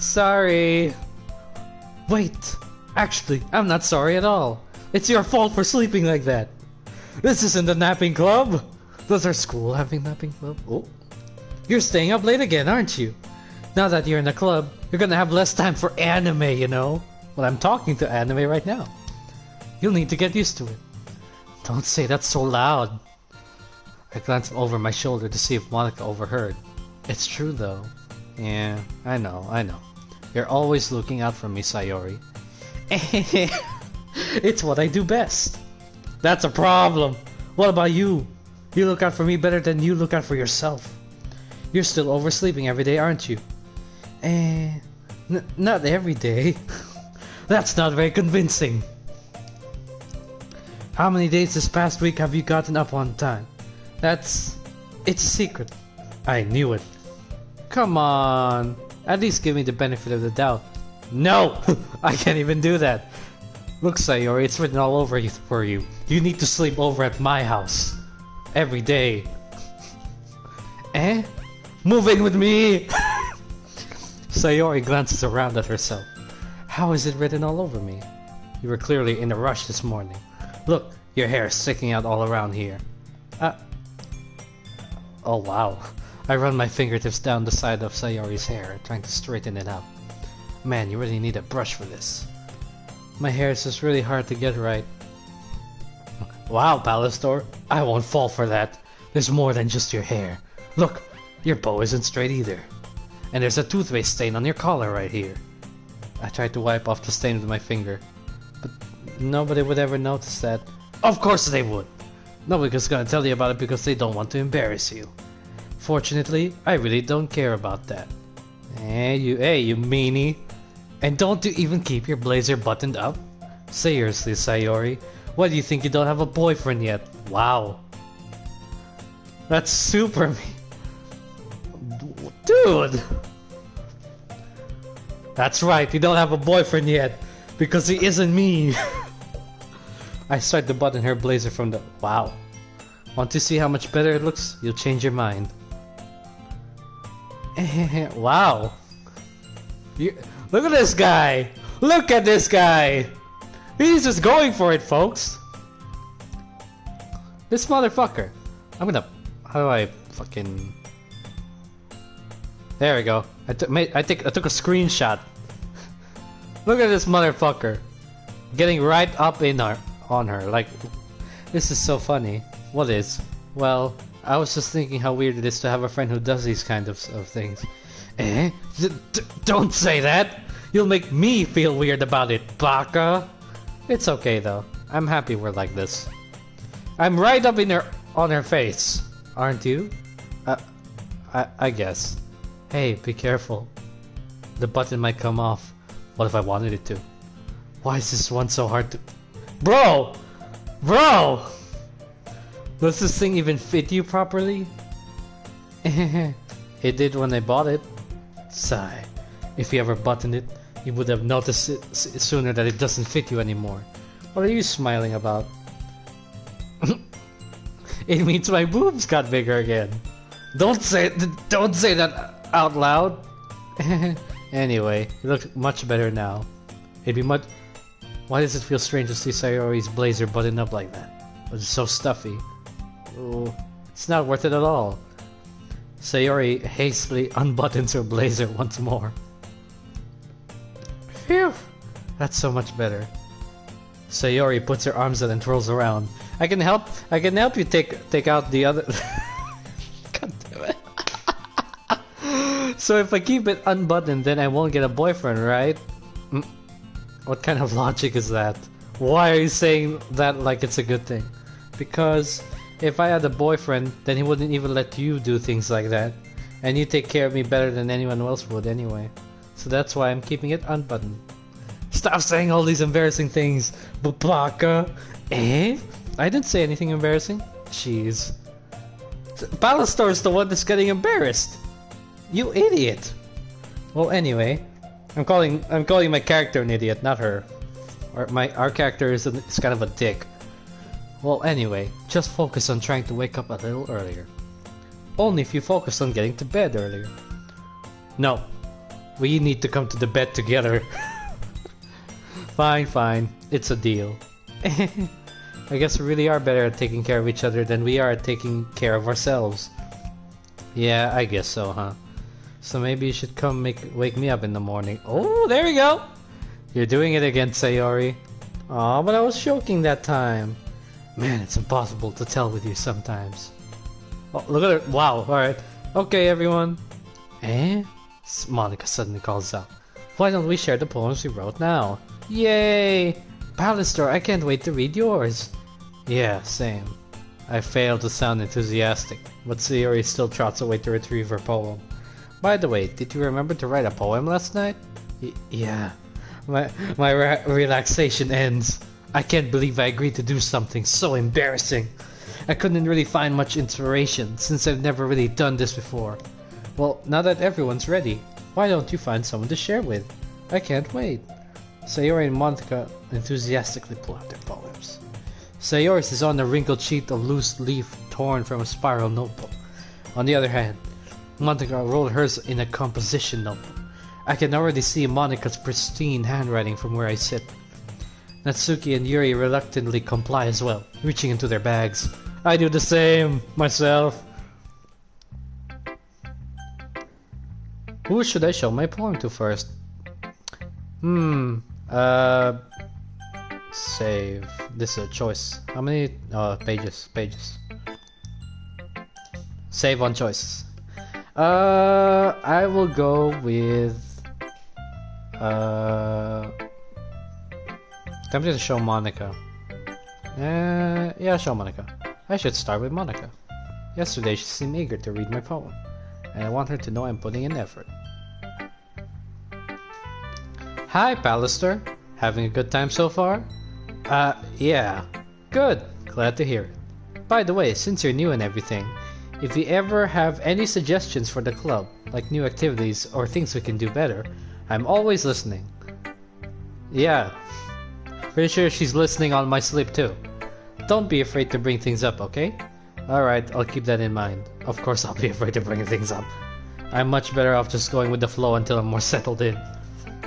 Sorry. Wait. Actually, I'm not sorry at all. It's your fault for sleeping like that. This isn't a napping club. Does our school have a napping club? Oh. You're staying up late again, aren't you? Now that you're in a club, you're gonna have less time for anime, you know? Well, I'm talking to anime right now. You'll need to get used to it. Don't say that so loud. I glanced over my shoulder to see if Monica overheard. It's true though. Yeah, I know. You're always looking out for me, Sayori. It's what I do best. That's a problem. What about you? You look out for me better than you look out for yourself. You're still oversleeping every day, aren't you? Not every day. That's not very convincing. How many days this past week have you gotten up on time? It's a secret. I knew it. Come on. At least give me the benefit of the doubt. No! I can't even do that. Look, Sayori, it's written all over for you. You need to sleep over at my house. Every day. Move in with me! Sayori glances around at herself. How is it written all over me? You were clearly in a rush this morning. Look, your hair is sticking out all around here. Oh wow. I run my fingertips down the side of Sayori's hair, trying to straighten it out. Man, you really need a brush for this. My hair is just really hard to get right. Wow, Pallistor, I won't fall for that. There's more than just your hair. Look, your bow isn't straight either. And there's a toothpaste stain on your collar right here. I tried to wipe off the stain with my finger, but nobody would ever notice that. Of course they would! Nobody's gonna tell you about it because they don't want to embarrass you. Fortunately, I really don't care about that. Hey, you meanie. And don't you even keep your blazer buttoned up? Seriously, Sayori, why do you think you don't have a boyfriend yet? Wow. That's super mean. Dude! That's right, you don't have a boyfriend yet, because he isn't me. I tried to button her blazer from the... Wow. Want to see how much better it looks? You'll change your mind. Wow. Look at this guy! Look at this guy! He's just going for it, folks! This motherfucker. I'm gonna... How do I fucking... There we go. I took a screenshot. Look at this motherfucker. Getting right up on her. Like, this is so funny. What is? Well, I was just thinking how weird it is to have a friend who does these kind of things. Don't say that! You'll make me feel weird about it, baka! It's okay though. I'm happy we're like this. I'm right up on her face. Aren't you? I guess. Hey, be careful. The button might come off. What if I wanted it to? Why is this one so hard to... Bro! Bro! Does this thing even fit you properly? It did when I bought it. Sigh. If you ever buttoned it, you would have noticed it sooner that it doesn't fit you anymore. What are you smiling about? It means my boobs got bigger again. Don't say that out loud. Anyway, you look much better now. It'd be much... Why does it feel strange to see Sayori's blazer buttoned up like that? It's so stuffy. Ooh, it's not worth it at all. Sayori hastily unbuttons her blazer once more. Phew! That's so much better. Sayori puts her arms out and twirls around. I can help you take out the other. God damn it. So if I keep it unbuttoned, then I won't get a boyfriend, right? What kind of logic is that? Why are you saying that like it's a good thing? Because if I had a boyfriend, then he wouldn't even let you do things like that. And you take care of me better than anyone else would anyway. So that's why I'm keeping it unbuttoned. Stop saying all these embarrassing things, Bubaka! Eh? I didn't say anything embarrassing. Jeez. Pallastor's the one that's getting embarrassed! You idiot! Well, anyway, I'm calling my character an idiot, not her. Our character is kind of a dick. Well, anyway, just focus on trying to wake up a little earlier. Only if you focus on getting to bed earlier. No, we need to come to the bed together. Fine, it's a deal. I guess we really are better at taking care of each other than we are at taking care of ourselves. Yeah, I guess so, huh? So maybe you should come wake me up in the morning. Oh, there we go! You're doing it again, Sayori. Aw, but I was joking that time. Man, it's impossible to tell with you sometimes. Oh, look at her. Wow, alright. Okay, everyone. Eh? Monica suddenly calls out. Why don't we share the poems we wrote now? Yay! Pallastor, I can't wait to read yours. Yeah, same. I failed to sound enthusiastic, but Sayori still trots away to retrieve her poem. By the way, did you remember to write a poem last night? Yeah. My relaxation ends. I can't believe I agreed to do something so embarrassing. I couldn't really find much inspiration, since I've never really done this before. Well, now that everyone's ready, why don't you find someone to share with? I can't wait. Sayori and Monica enthusiastically pull out their poems. Sayori's is on a wrinkled sheet of loose leaf torn from a spiral notebook. On the other hand, Monica rolled hers in a composition notebook. I can already see Monica's pristine handwriting from where I sit. Natsuki and Yuri reluctantly comply as well, reaching into their bags. I do the same, myself. Who should I show my poem to first? Save. This is a choice. How many pages? Save on choices. I will go with tempted to show Monica. Yeah, show Monica. I should start with Monica. Yesterday she seemed eager to read my poem, and I want her to know I'm putting in effort. Hi, Pallastor. Having a good time so far? Yeah. Good. Glad to hear it. By the way, since you're new and everything, if you ever have any suggestions for the club, like new activities or things we can do better, I'm always listening. Yeah. Pretty sure she's listening on my sleep too. Don't be afraid to bring things up, okay? Alright, I'll keep that in mind. Of course I'll be afraid to bring things up. I'm much better off just going with the flow until I'm more settled in.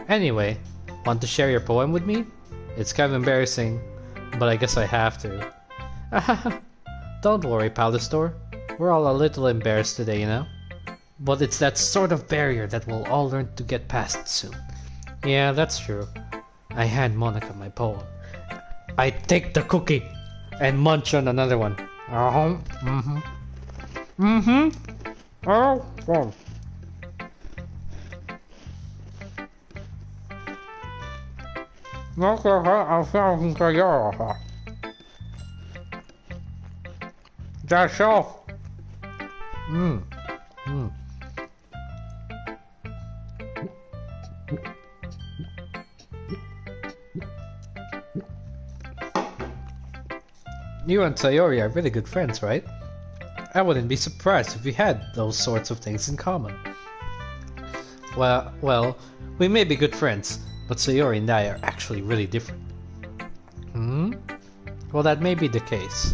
Anyway, want to share your poem with me? It's kind of embarrassing, but I guess I have to. Don't worry, Pallastor. We're all a little embarrassed today, you know? But it's that sort of barrier that we'll all learn to get past soon. Yeah, that's true. I hand Monica my poem. I take the cookie and munch on another one. Oh, oh. That's all. You and Sayori are really good friends, right? I wouldn't be surprised if we had those sorts of things in common. Well, we may be good friends, but Sayori and I are actually really different. Well, that may be the case.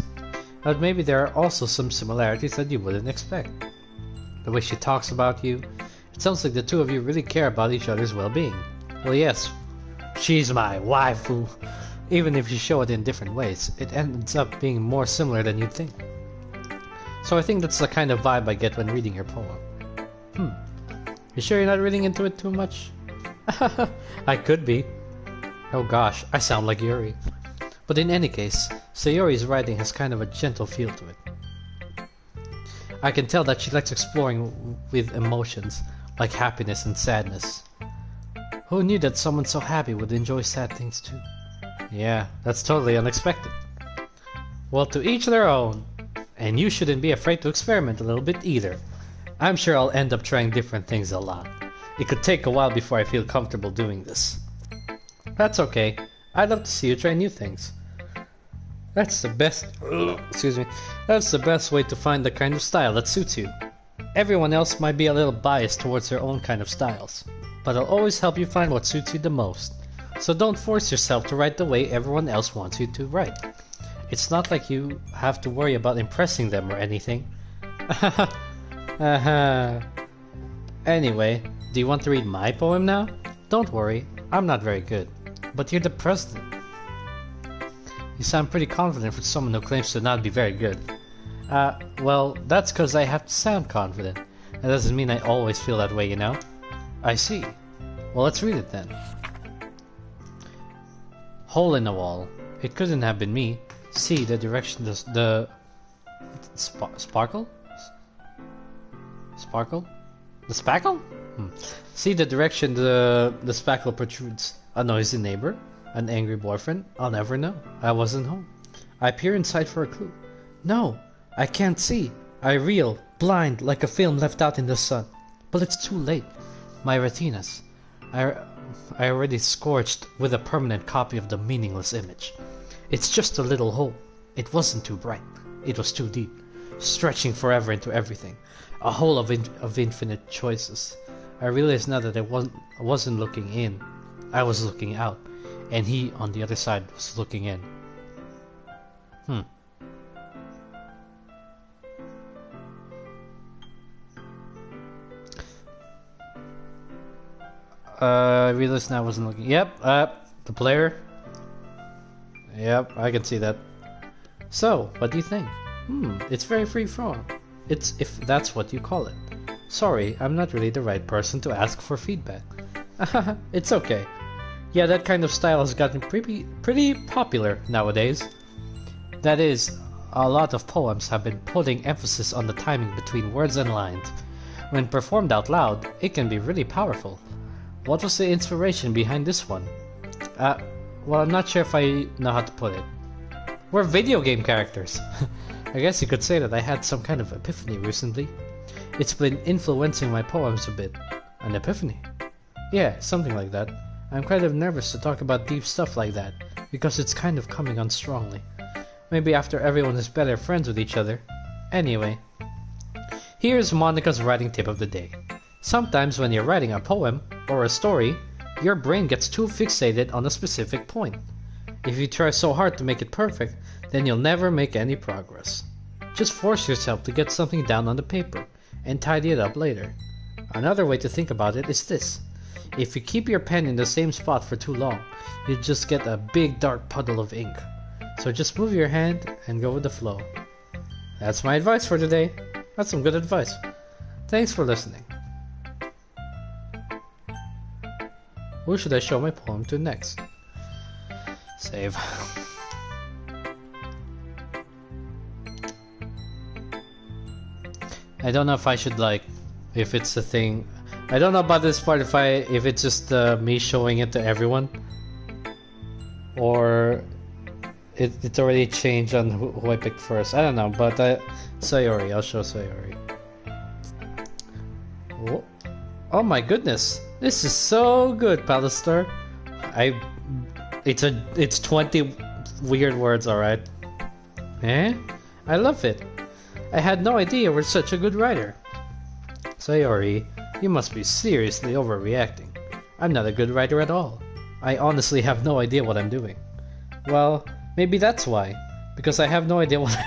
But maybe there are also some similarities that you wouldn't expect. The way she talks about you, it sounds like the two of you really care about each other's well-being. Well, yes, she's my waifu. Even if you show it in different ways, it ends up being more similar than you'd think. So I think that's the kind of vibe I get when reading your poem. You sure you're not reading into it too much? I could be. Oh gosh, I sound like Yuri. But in any case, Sayori's writing has kind of a gentle feel to it. I can tell that she likes exploring with emotions, like happiness and sadness. Who knew that someone so happy would enjoy sad things too? Yeah, that's totally unexpected. Well, to each their own. And you shouldn't be afraid to experiment a little bit either. I'm sure I'll end up trying different things a lot. It could take a while before I feel comfortable doing this. That's okay. I'd love to see you try new things. That's the best... excuse me. That's the best way to find the kind of style that suits you. Everyone else might be a little biased towards their own kind of styles, but I'll always help you find what suits you the most. So don't force yourself to write the way everyone else wants you to write. It's not like you have to worry about impressing them or anything. Anyway, do you want to read my poem now? Don't worry, I'm not very good. But you're the president. You sound pretty confident for someone who claims to not be very good. Well, that's because I have to sound confident. That doesn't mean I always feel that way, you know? I see. Well, let's read it then. Hole in the wall. It couldn't have been me. See the direction the sparkle? Sparkle? The spackle? See the direction the spackle protrudes. A noisy neighbor? An angry boyfriend? I'll never know. I wasn't home. I peer inside for a clue. No, I can't see. I reel, blind, like a film left out in the sun. But it's too late. My retinas. I already scorched with a permanent copy of the meaningless image. It's just a little hole. It wasn't too bright. It was too deep, stretching forever into everything. A hole of infinite choices. I realized now that I wasn't looking in. I was looking out, and he on the other side was looking in. I realized now I wasn't looking. Yep, the player. Yep, I can see that. So, what do you think? It's very free-form. It's if that's what you call it. Sorry, I'm not really the right person to ask for feedback. It's okay. Yeah, that kind of style has gotten pretty popular nowadays. That is, a lot of poems have been putting emphasis on the timing between words and lines. When performed out loud, it can be really powerful. What was the inspiration behind this one? Well, I'm not sure if I know how to put it. We're video game characters. I guess you could say that I had some kind of epiphany recently. It's been influencing my poems a bit. An epiphany? Yeah, something like that. I'm kind of nervous to talk about deep stuff like that, because it's kind of coming on strongly. Maybe after everyone is better friends with each other. Anyway, here's Monica's writing tip of the day. Sometimes when you're writing a poem or a story, your brain gets too fixated on a specific point. If you try so hard to make it perfect, then you'll never make any progress. Just force yourself to get something down on the paper and tidy it up later. Another way to think about it is this. If you keep your pen in the same spot for too long, you just get a big dark puddle of ink. So just move your hand and go with the flow. That's my advice for today. That's some good advice. Thanks for listening. Who should I show my poem to next? Save. I don't know if I should if it's a thing. I don't know about this part if it's just me showing it to everyone, or it's already changed on who I picked first. I don't know, but Sayori, I'll show Sayori. Oh my goodness, this is so good, Palistar. It's 20 weird words, alright. I love it. I had no idea you were such a good writer. Sayori, you must be seriously overreacting. I'm not a good writer at all. I honestly have no idea what I'm doing. Well, maybe that's why. Because I have no idea what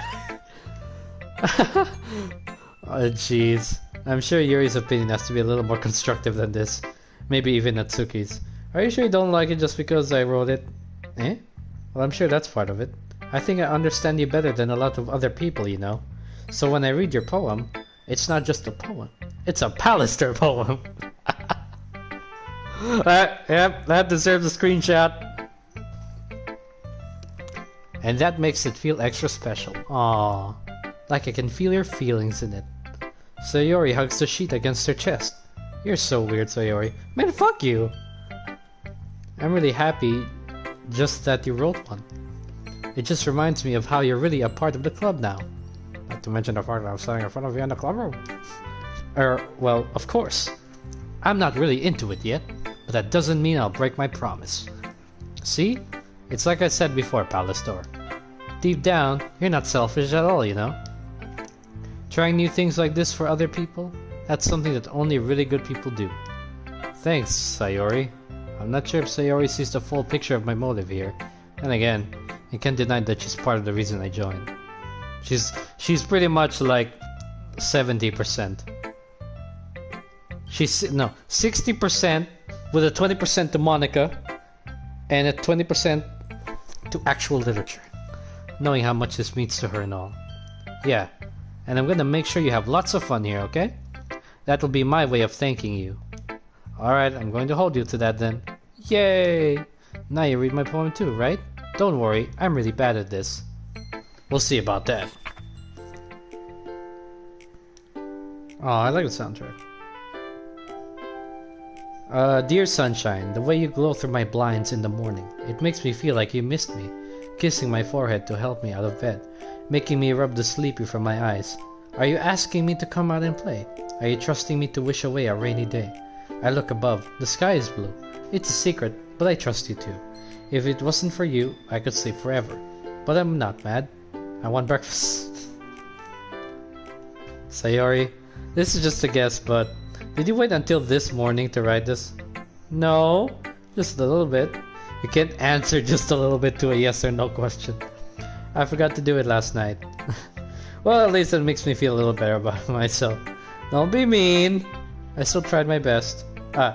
Oh jeez. I'm sure Yuri's opinion has to be a little more constructive than this. Maybe even Natsuki's. Are you sure you don't like it just because I wrote it? Well, I'm sure that's part of it. I think I understand you better than a lot of other people, you know. So when I read your poem, it's not just a poem, it's a Pallister poem. Yep, that deserves a screenshot. And that makes it feel extra special. Aww. Like I can feel your feelings in it. Sayori hugs the sheet against her chest. You're so weird, Sayori. Man, fuck you! I'm really happy just that you wrote one. It just reminds me of how you're really a part of the club now. Not to mention the fact that I was sitting in front of you in the club room. Well, of course. I'm not really into it yet, but that doesn't mean I'll break my promise. See? It's like I said before, Pallister. Deep down, you're not selfish at all, you know? Trying new things like this for other people? That's something that only really good people do. Thanks, Sayori. I'm not sure if Sayori sees the full picture of my motive here. And again, I can't deny that she's part of the reason I joined. She's pretty much like 70%. She's, no, 60% with a 20% to Monica and a 20% to actual literature. Knowing how much this means to her and all. Yeah, and I'm gonna make sure you have lots of fun here, okay? That'll be my way of thanking you. Alright, I'm going to hold you to that then. Yay! Now you read my poem too, right? Don't worry, I'm really bad at this. We'll see about that. Oh, I like the soundtrack. Dear Sunshine, the way you glow through my blinds in the morning, it makes me feel like you missed me. Kissing my forehead to help me out of bed, making me rub the sleepy from my eyes. Are you asking me to come out and play? Are you trusting me to wish away a rainy day? I look above, the sky is blue. It's a secret, but I trust you too. If it wasn't for you, I could sleep forever. But I'm not mad. I want breakfast. Sayori, this is just a guess, but did you wait until this morning to write this? No, just a little bit. You can't answer just a little bit to a yes or no question. I forgot to do it last night. Well, at least it makes me feel a little better about myself. Don't be mean. I still tried my best.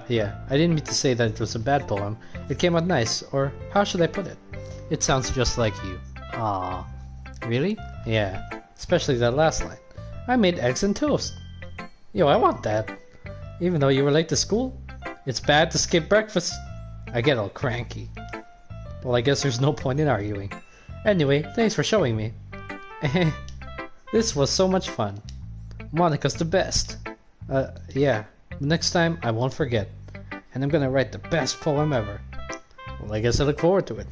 Yeah, I didn't mean to say that it was a bad poem. It came out nice, or how should I put it? It sounds just like you. Ah, really? Yeah, especially that last line. I made eggs and toast. Yo, I want that. Even though you were late to school, it's bad to skip breakfast. I get all cranky. Well, I guess there's no point in arguing. Anyway, thanks for showing me. This was so much fun. Monica's the best. Yeah. Next time, I won't forget. And I'm gonna write the best poem ever. Well, I guess I look forward to it.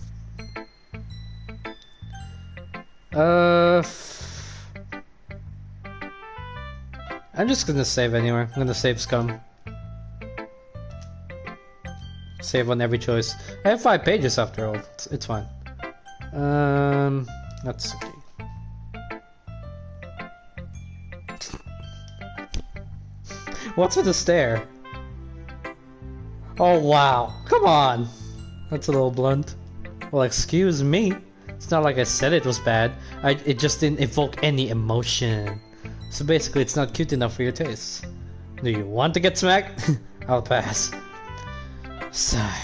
I'm just gonna save anywhere. I'm gonna save Scum. Save on every choice. I have 5 pages after all. It's fine. That's okay. What's with the stare? Oh wow, come on! That's a little blunt. Well, excuse me. It's not like I said it was bad. It just didn't evoke any emotion. So basically it's not cute enough for your tastes. Do you want to get smacked? I'll pass. Sigh.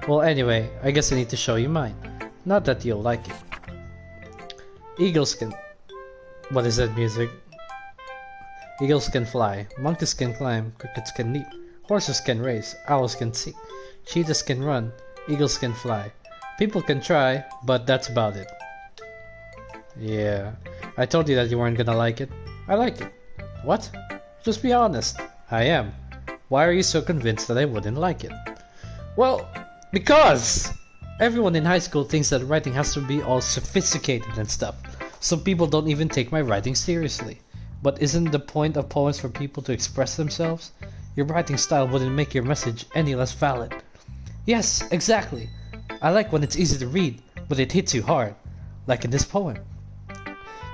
Well anyway, I guess I need to show you mine. Not that you'll like it. Eagles can... What is that music? Eagles can fly, monkeys can climb, crickets can leap, horses can race, owls can sing, cheetahs can run, eagles can fly. People can try, but that's about it. Yeah, I told you that you weren't gonna like it. I like it. What? Just be honest. I am. Why are you so convinced that I wouldn't like it? Well, because everyone in high school thinks that writing has to be all sophisticated and stuff. Some people don't even take my writing seriously. But isn't the point of poems for people to express themselves? Your writing style wouldn't make your message any less valid. Yes, exactly. I like when it's easy to read, but it hits you hard. Like in this poem.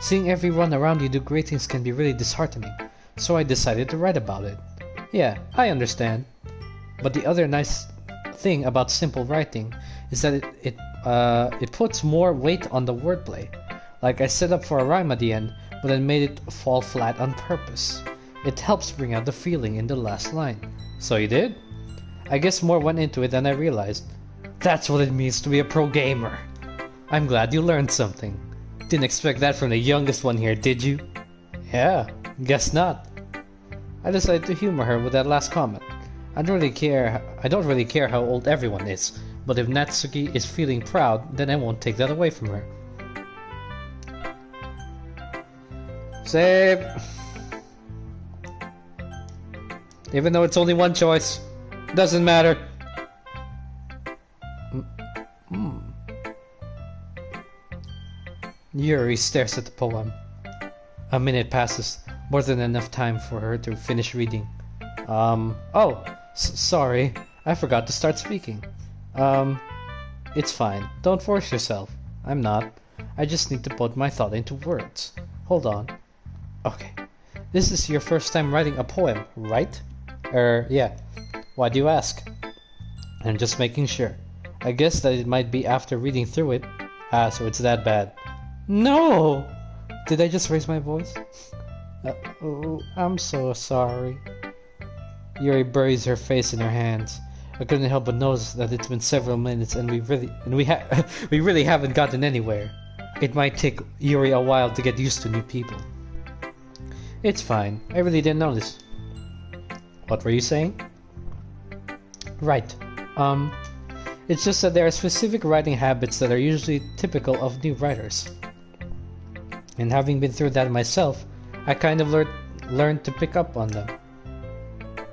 Seeing everyone around you do great things can be really disheartening, so I decided to write about it. Yeah, I understand. But the other nice thing about simple writing is that it puts more weight on the wordplay. Like I set up for a rhyme at the end, but then made it fall flat on purpose. It helps bring out the feeling in the last line. So you did? I guess more went into it than I realized. That's what it means to be a pro gamer. I'm glad you learned something. Didn't expect that from the youngest one here, did you? Yeah, guess not. I decided to humor her with that last comment. I don't really care how old everyone is, but if Natsuki is feeling proud, then I won't take that away from her. Save! Even though it's only one choice, doesn't matter. Yuri stares at the poem. A minute passes, more than enough time for her to finish reading. Sorry, I forgot to start speaking. It's fine, don't force yourself. I'm not. I just need to put my thought into words. Hold on. Okay. This is your first time writing a poem, right? Yeah. Why do you ask? I'm just making sure. I guess that it might be after reading through it. Ah, so it's that bad. No! Did I just raise my voice? Oh, I'm so sorry. Yuri buries her face in her hands. I couldn't help but notice that it's been several minutes and we really haven't gotten anywhere. It might take Yuri a while to get used to new people. It's fine. I really didn't notice. What were you saying? Right. It's just that there are specific writing habits that are usually typical of new writers. And having been through that myself, I kind of learned to pick up on them.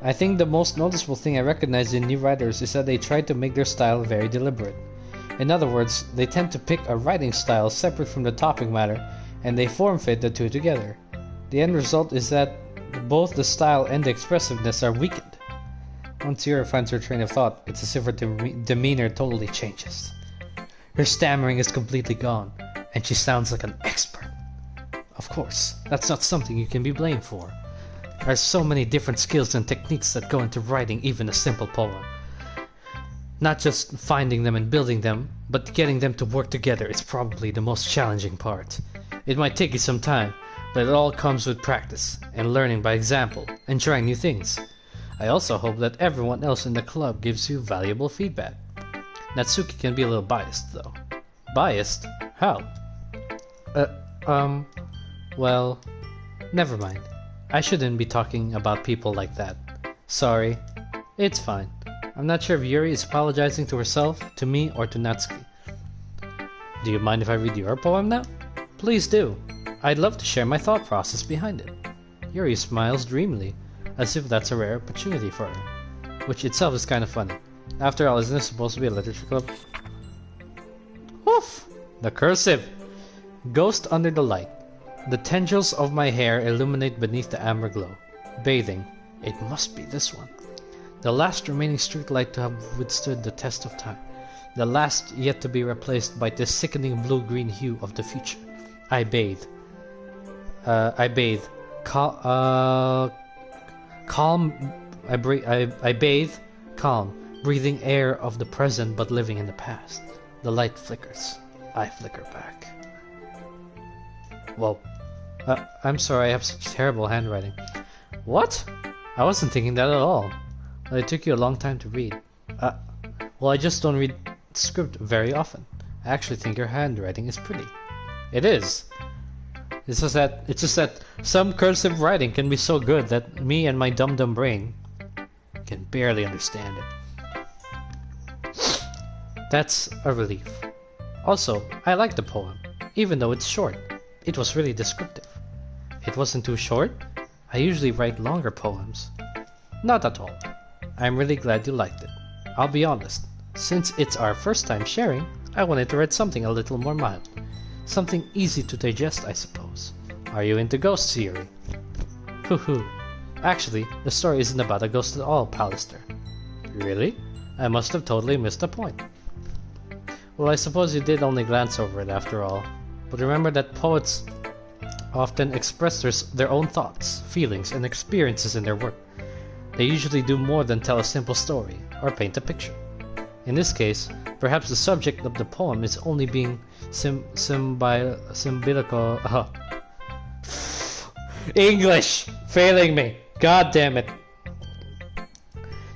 I think the most noticeable thing I recognize in new writers is that they try to make their style very deliberate. In other words, they tend to pick a writing style separate from the topic matter, and they form-fit the two together. The end result is that both the style and the expressiveness are weakened. Once Yuri finds her train of thought, it's as if her demeanor totally changes. Her stammering is completely gone, and she sounds like an expert. Of course, that's not something you can be blamed for. There are so many different skills and techniques that go into writing even a simple poem. Not just finding them and building them, but getting them to work together is probably the most challenging part. It might take you some time, but it all comes with practice, and learning by example, and trying new things. I also hope that everyone else in the club gives you valuable feedback. Natsuki can be a little biased, though. Biased? How? Well, never mind. I shouldn't be talking about people like that. Sorry. It's fine. I'm not sure if Yuri is apologizing to herself, to me, or to Natsuki. Do you mind if I read your poem now? Please do. I'd love to share my thought process behind it. Yuri smiles dreamily, as if that's a rare opportunity for her, which itself is kind of funny. After all, isn't this supposed to be a literature club? Woof! The cursive! Ghost under the light. The tendrils of my hair illuminate beneath the amber glow. Bathing. It must be this one. The last remaining streetlight to have withstood the test of time. The last yet to be replaced by the sickening blue-green hue of the future. I bathe. I bathe. Calm. I bathe. Calm. Breathing air of the present but living in the past. The light flickers. I flicker back. Whoa. I'm sorry I have such terrible handwriting. What? I wasn't thinking that at all. It took you a long time to read. Well, I just don't read script very often. I actually think your handwriting is pretty. It is. It's just that some cursive writing can be so good that me and my dumb brain can barely understand it. That's a relief. Also, I like the poem, even though it's short. It was really descriptive. It wasn't too short. I usually write longer poems. Not at all. I'm really glad you liked it. I'll be honest, since it's our first time sharing, I wanted to write something a little more mild. Something easy to digest, I suppose. Are you into ghosts, Yuri? Hoo. Actually, the story isn't about a ghost at all, Pallister. Really? I must have totally missed the point. Well, I suppose you did only glance over it after all. But remember that poets often express their own thoughts, feelings, and experiences in their work. They usually do more than tell a simple story, or paint a picture. In this case, perhaps the subject of the poem is only being symbolical. English! Failing me! God damn it!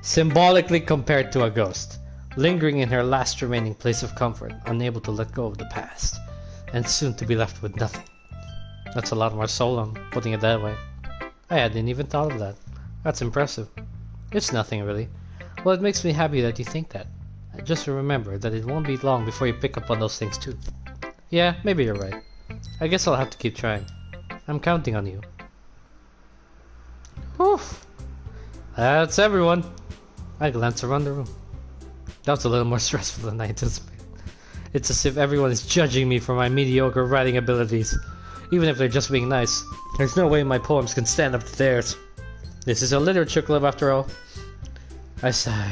Symbolically compared to a ghost, lingering in her last remaining place of comfort, unable to let go of the past, and soon to be left with nothing. That's a lot more solemn, putting it that way. I hadn't even thought of that. That's impressive. It's nothing really. Well, it makes me happy that you think that. Just remember that it won't be long before you pick up on those things too. Yeah, maybe you're right. I guess I'll have to keep trying. I'm counting on you. Whew. That's everyone. I glance around the room. That was a little more stressful than I anticipated. It's as if everyone is judging me for my mediocre writing abilities. Even if they're just being nice. There's no way my poems can stand up to theirs. This is a literature club after all. I sigh.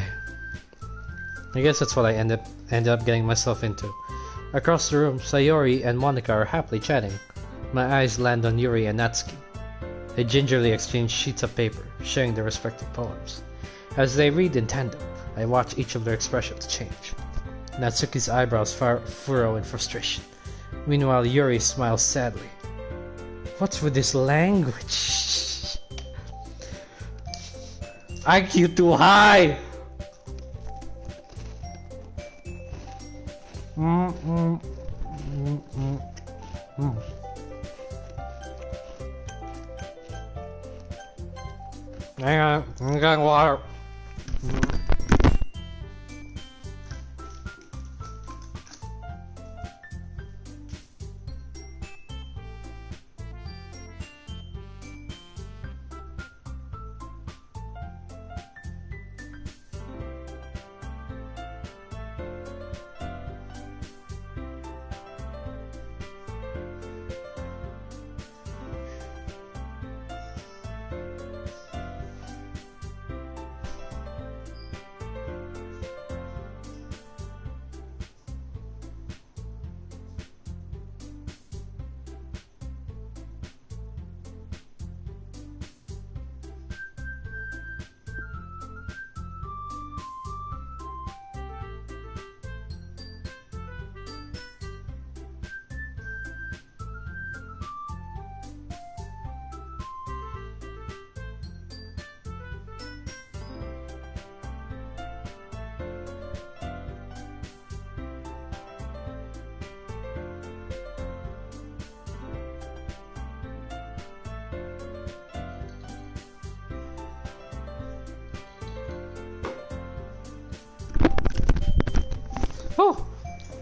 I guess that's what I end up getting myself into. Across the room, Sayori and Monica are happily chatting. My eyes land on Yuri and Natsuki. They gingerly exchange sheets of paper, sharing their respective poems. As they read in tandem, I watch each of their expressions change. Natsuki's eyebrows furrow in frustration. Meanwhile, Yuri smiles sadly. What's with this language? IQ too high! Hang on, I'm getting water. Oh,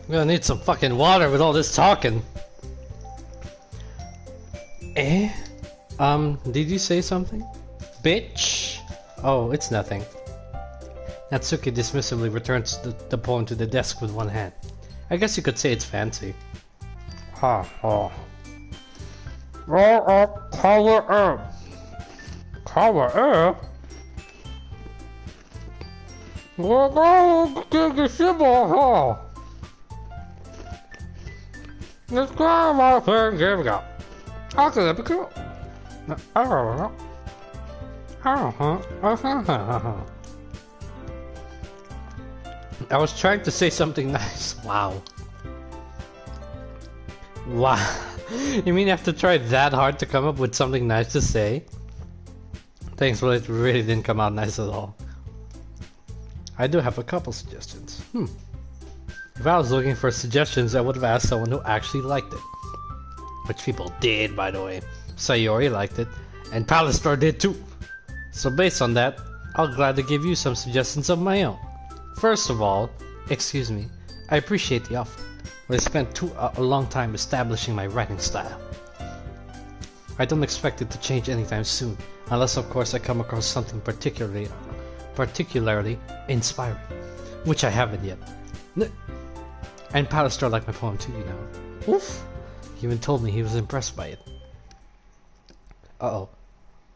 I'm gonna need some fucking water with all this talking. Eh? Did you say something? Bitch? Oh, it's nothing. Natsuki dismissively returns the poem to the desk with one hand. I guess you could say it's fancy. Ha ha. Roll up, power up. Power up? We're going to the symbol hall. Let's grab our pen, here we go. Okay, that'd be cool. I was trying to say something nice. Wow. Wow. You mean you have to try that hard to come up with something nice to say? Thanks, but it really didn't come out nice at all. I do have a couple suggestions. If I was looking for suggestions, I would have asked someone who actually liked it. Which people did, by the way. Sayori liked it, and Pallister did too. So based on that, I'll gladly give you some suggestions of my own. First of all, excuse me, I appreciate the offer, but I spent a long time establishing my writing style. I don't expect it to change anytime soon, unless of course I come across something particularly inspiring, which I haven't yet. And Pallister liked my poem too, you know. Oof! He even told me he was impressed by it. Uh-oh.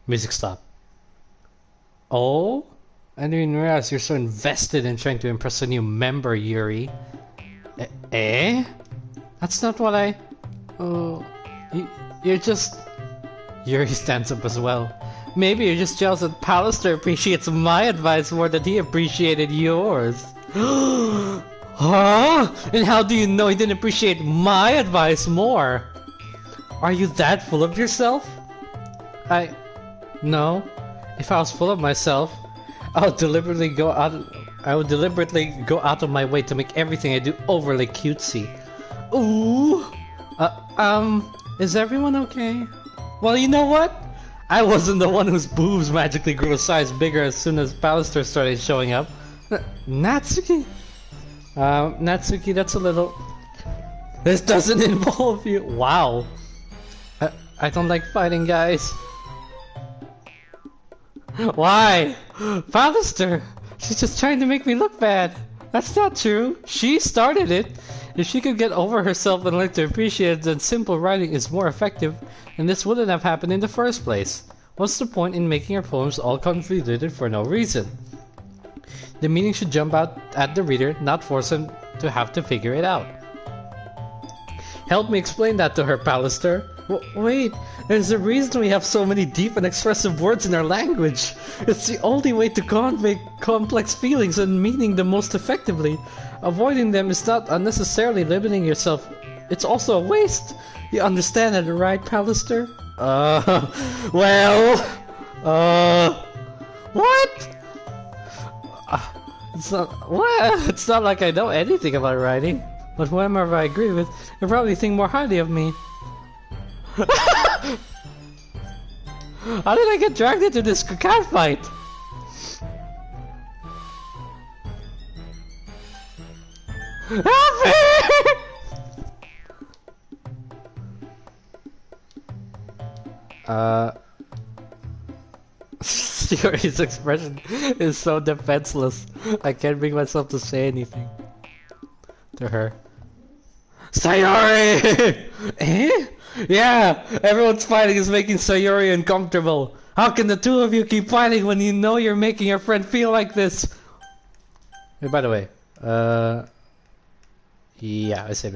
Music stopped. Oh? I didn't even realize you're so invested in trying to impress a new member, Yuri. Eh? That's not what I... Oh... You're just... Yuri stands up as well. Maybe you're just jealous that Pallister appreciates my advice more than he appreciated yours. Huh? And how do you know he didn't appreciate my advice more? Are you that full of yourself? No. If I was full of myself, I would deliberately go out of my way to make everything I do overly cutesy. Ooh. Is everyone okay? Well, you know what? I wasn't the one whose boobs magically grew a size bigger as soon as Pallister started showing up. Natsuki? Natsuki, that's a little... This doesn't involve you. Wow. I don't like fighting, guys. Why? Pallister! She's just trying to make me look bad. That's not true. She started it. If she could get over herself and learn to appreciate that simple writing is more effective, then this wouldn't have happened in the first place. What's the point in making her poems all convoluted for no reason? The meaning should jump out at the reader, not force him to have to figure it out. Help me explain that to her, Pallister. Wait, there's a reason we have so many deep and expressive words in our language. It's the only way to convey complex feelings and meaning the most effectively. Avoiding them is not unnecessarily limiting yourself. It's also a waste. You understand that, right, Pallister? What? It's not like I know anything about writing. But whoever I agree with, they'll probably think more highly of me. How did I get dragged into this cat fight? Help me! Yuri's expression is so defenseless. I can't bring myself to say anything to her. Sayori! Eh? Yeah, everyone's fighting is making Sayori uncomfortable. How can the two of you keep fighting when you know you're making your friend feel like this? Hey, by the way, yeah, I said.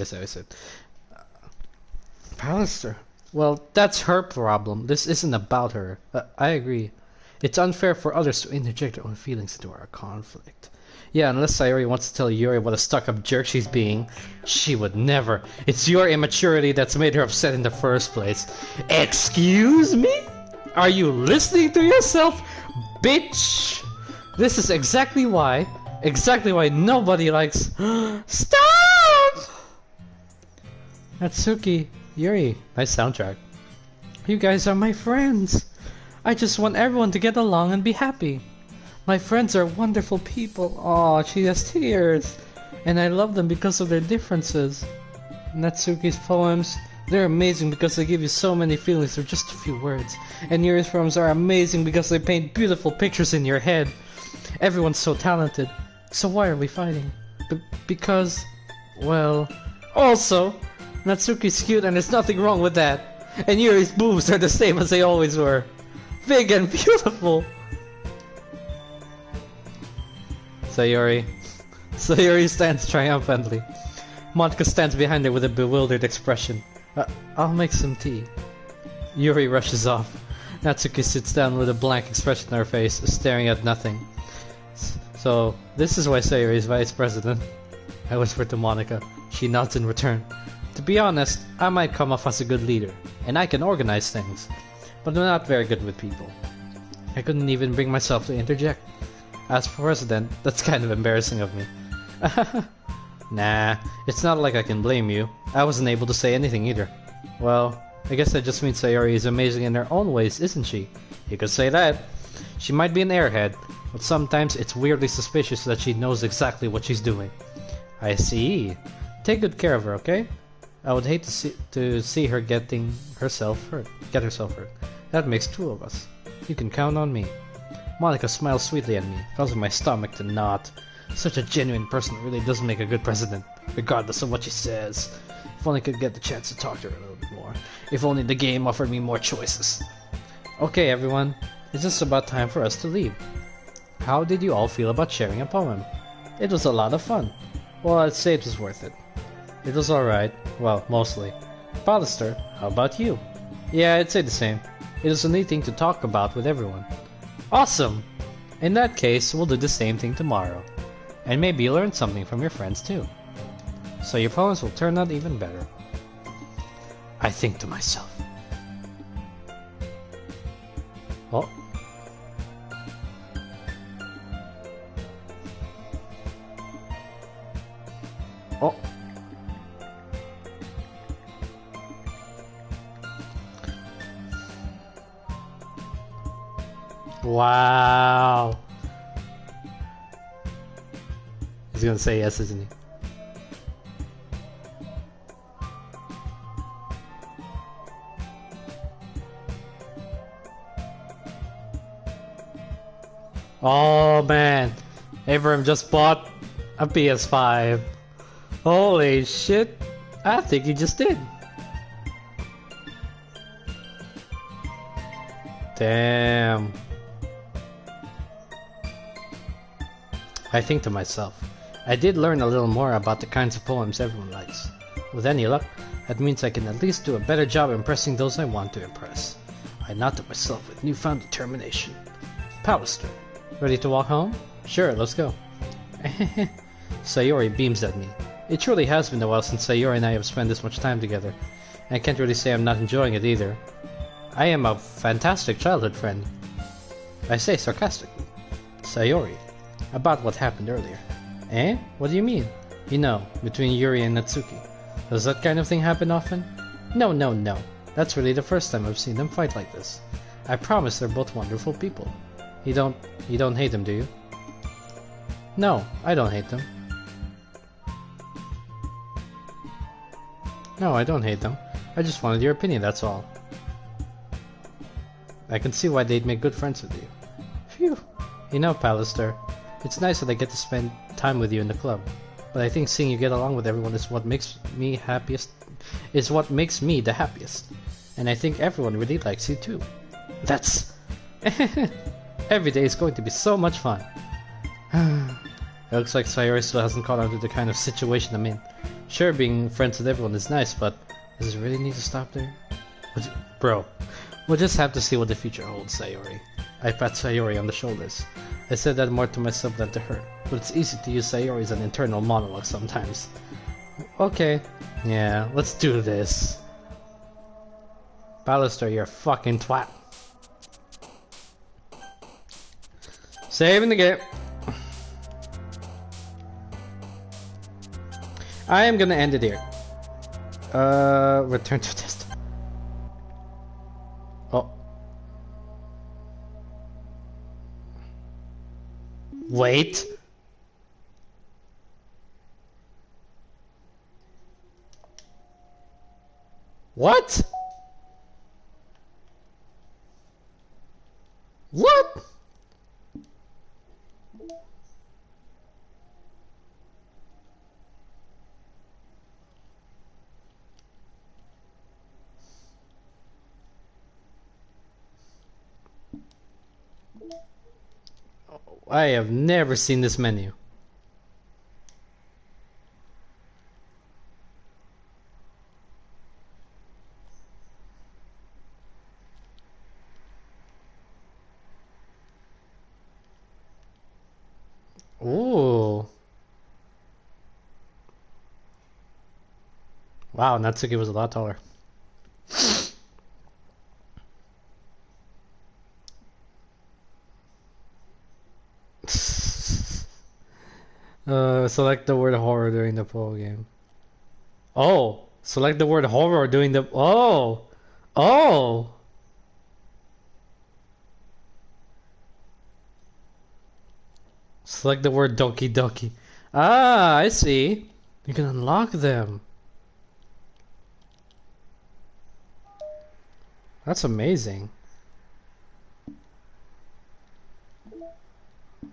Pallister. Well, that's her problem. This isn't about her. I agree. It's unfair for others to interject their own feelings into our conflict. Yeah, unless Sayori wants to tell Yuri what a stuck-up jerk she's being, she would never. It's your immaturity that's made her upset in the first place. Excuse me? Are you listening to yourself, bitch? This is exactly why nobody likes... Stop! Natsuki, Yuri, nice soundtrack. You guys are my friends. I just want everyone to get along and be happy. My friends are wonderful people. Aw, she has tears. And I love them because of their differences. Natsuki's poems, they're amazing because they give you so many feelings through just a few words. And Yuri's poems are amazing because they paint beautiful pictures in your head. Everyone's so talented. So why are we fighting? Because, well... Also, Natsuki's cute and there's nothing wrong with that. And Yuri's boobs are the same as they always were. Big and beautiful. Sayori stands triumphantly. Monika stands behind her with a bewildered expression. I'll make some tea. Yuri rushes off. Natsuki sits down with a blank expression on her face, staring at nothing. So, this is why Sayori is vice president. I whisper to Monika. She nods in return. To be honest, I might come off as a good leader, and I can organize things, but I'm not very good with people. I couldn't even bring myself to interject. As president, that's kind of embarrassing of me. Nah, it's not like I can blame you. I wasn't able to say anything either. Well, I guess that just means Sayori is amazing in her own ways, isn't she? You could say that. She might be an airhead, but sometimes it's weirdly suspicious that she knows exactly what she's doing. I see. Take good care of her, okay? I would hate to see her get herself hurt. That makes two of us. You can count on me. Monika smiles sweetly at me, causing my stomach to knot. Such a genuine person really does make a good president, regardless of what she says. If only I could get the chance to talk to her a little bit more. If only the game offered me more choices. Okay, everyone. It's just about time for us to leave. How did you all feel about sharing a poem? It was a lot of fun. Well, I'd say it was worth it. It was alright. Well, mostly. Pallister, how about you? Yeah, I'd say the same. It was a neat thing to talk about with everyone. Awesome! In that case, we'll do the same thing tomorrow. And maybe you'll learn something from your friends too. So your poems will turn out even better. I think to myself. Oh. Oh. Wow. He's gonna say yes, isn't he? Oh man, Abram just bought a PS5. Holy shit, I think he just did. Damn. I think to myself, I did learn a little more about the kinds of poems everyone likes. With any luck, that means I can at least do a better job impressing those I want to impress. I nod to myself with newfound determination. Pallister, ready to walk home? Sure, let's go. Sayori beams at me. It truly has been a while since Sayori and I have spent this much time together. And I can't really say I'm not enjoying it either. I am a fantastic childhood friend. I say sarcastically. Sayori, about what happened earlier. Eh? What do you mean? You know, between Yuri and Natsuki. Does that kind of thing happen often? No. That's really the first time I've seen them fight like this. I promise they're both wonderful people. You don't hate them, do you? No, I don't hate them. No, I don't hate them. I just wanted your opinion, that's all. I can see why they'd make good friends with you. Phew. You know, Pallister, it's nice that I get to spend time with you in the club. But I think seeing you get along with everyone is what makes me happiest. Is what makes me the happiest. And I think everyone really likes you too. That's... Every day is going to be so much fun. It looks like Sayori still hasn't caught on to the kind of situation I'm in. Sure, being friends with everyone is nice, but does it really need to stop there? Bro, we'll just have to see what the future holds, Sayori. I pat Sayori on the shoulders. I said that more to myself than to her, but it's easy to use Sayori as an internal monologue sometimes. Okay, yeah, let's do this. Pallister, you're a fucking twat. Saving the game. I am gonna end it here. Return to test. Oh. Wait. What? What? I have never seen this menu. Ooh. Wow, Natsuki was a lot taller. Select the word horror during the poll game. Oh, select the word horror during the... Oh! Oh! Select the word Doki Doki. Ah, I see. You can unlock them. That's amazing.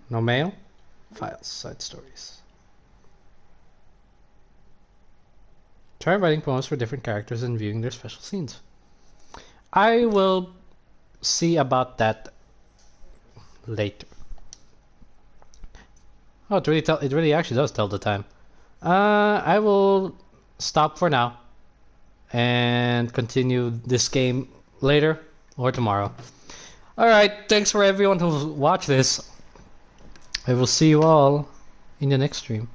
No mail? Files, side stories. Try writing poems for different characters and viewing their special scenes. I will see about that later. Oh, it really actually does tell the time. I will stop for now and continue this game later or tomorrow. Alright, thanks for everyone who watched this. I will see you all in the next stream.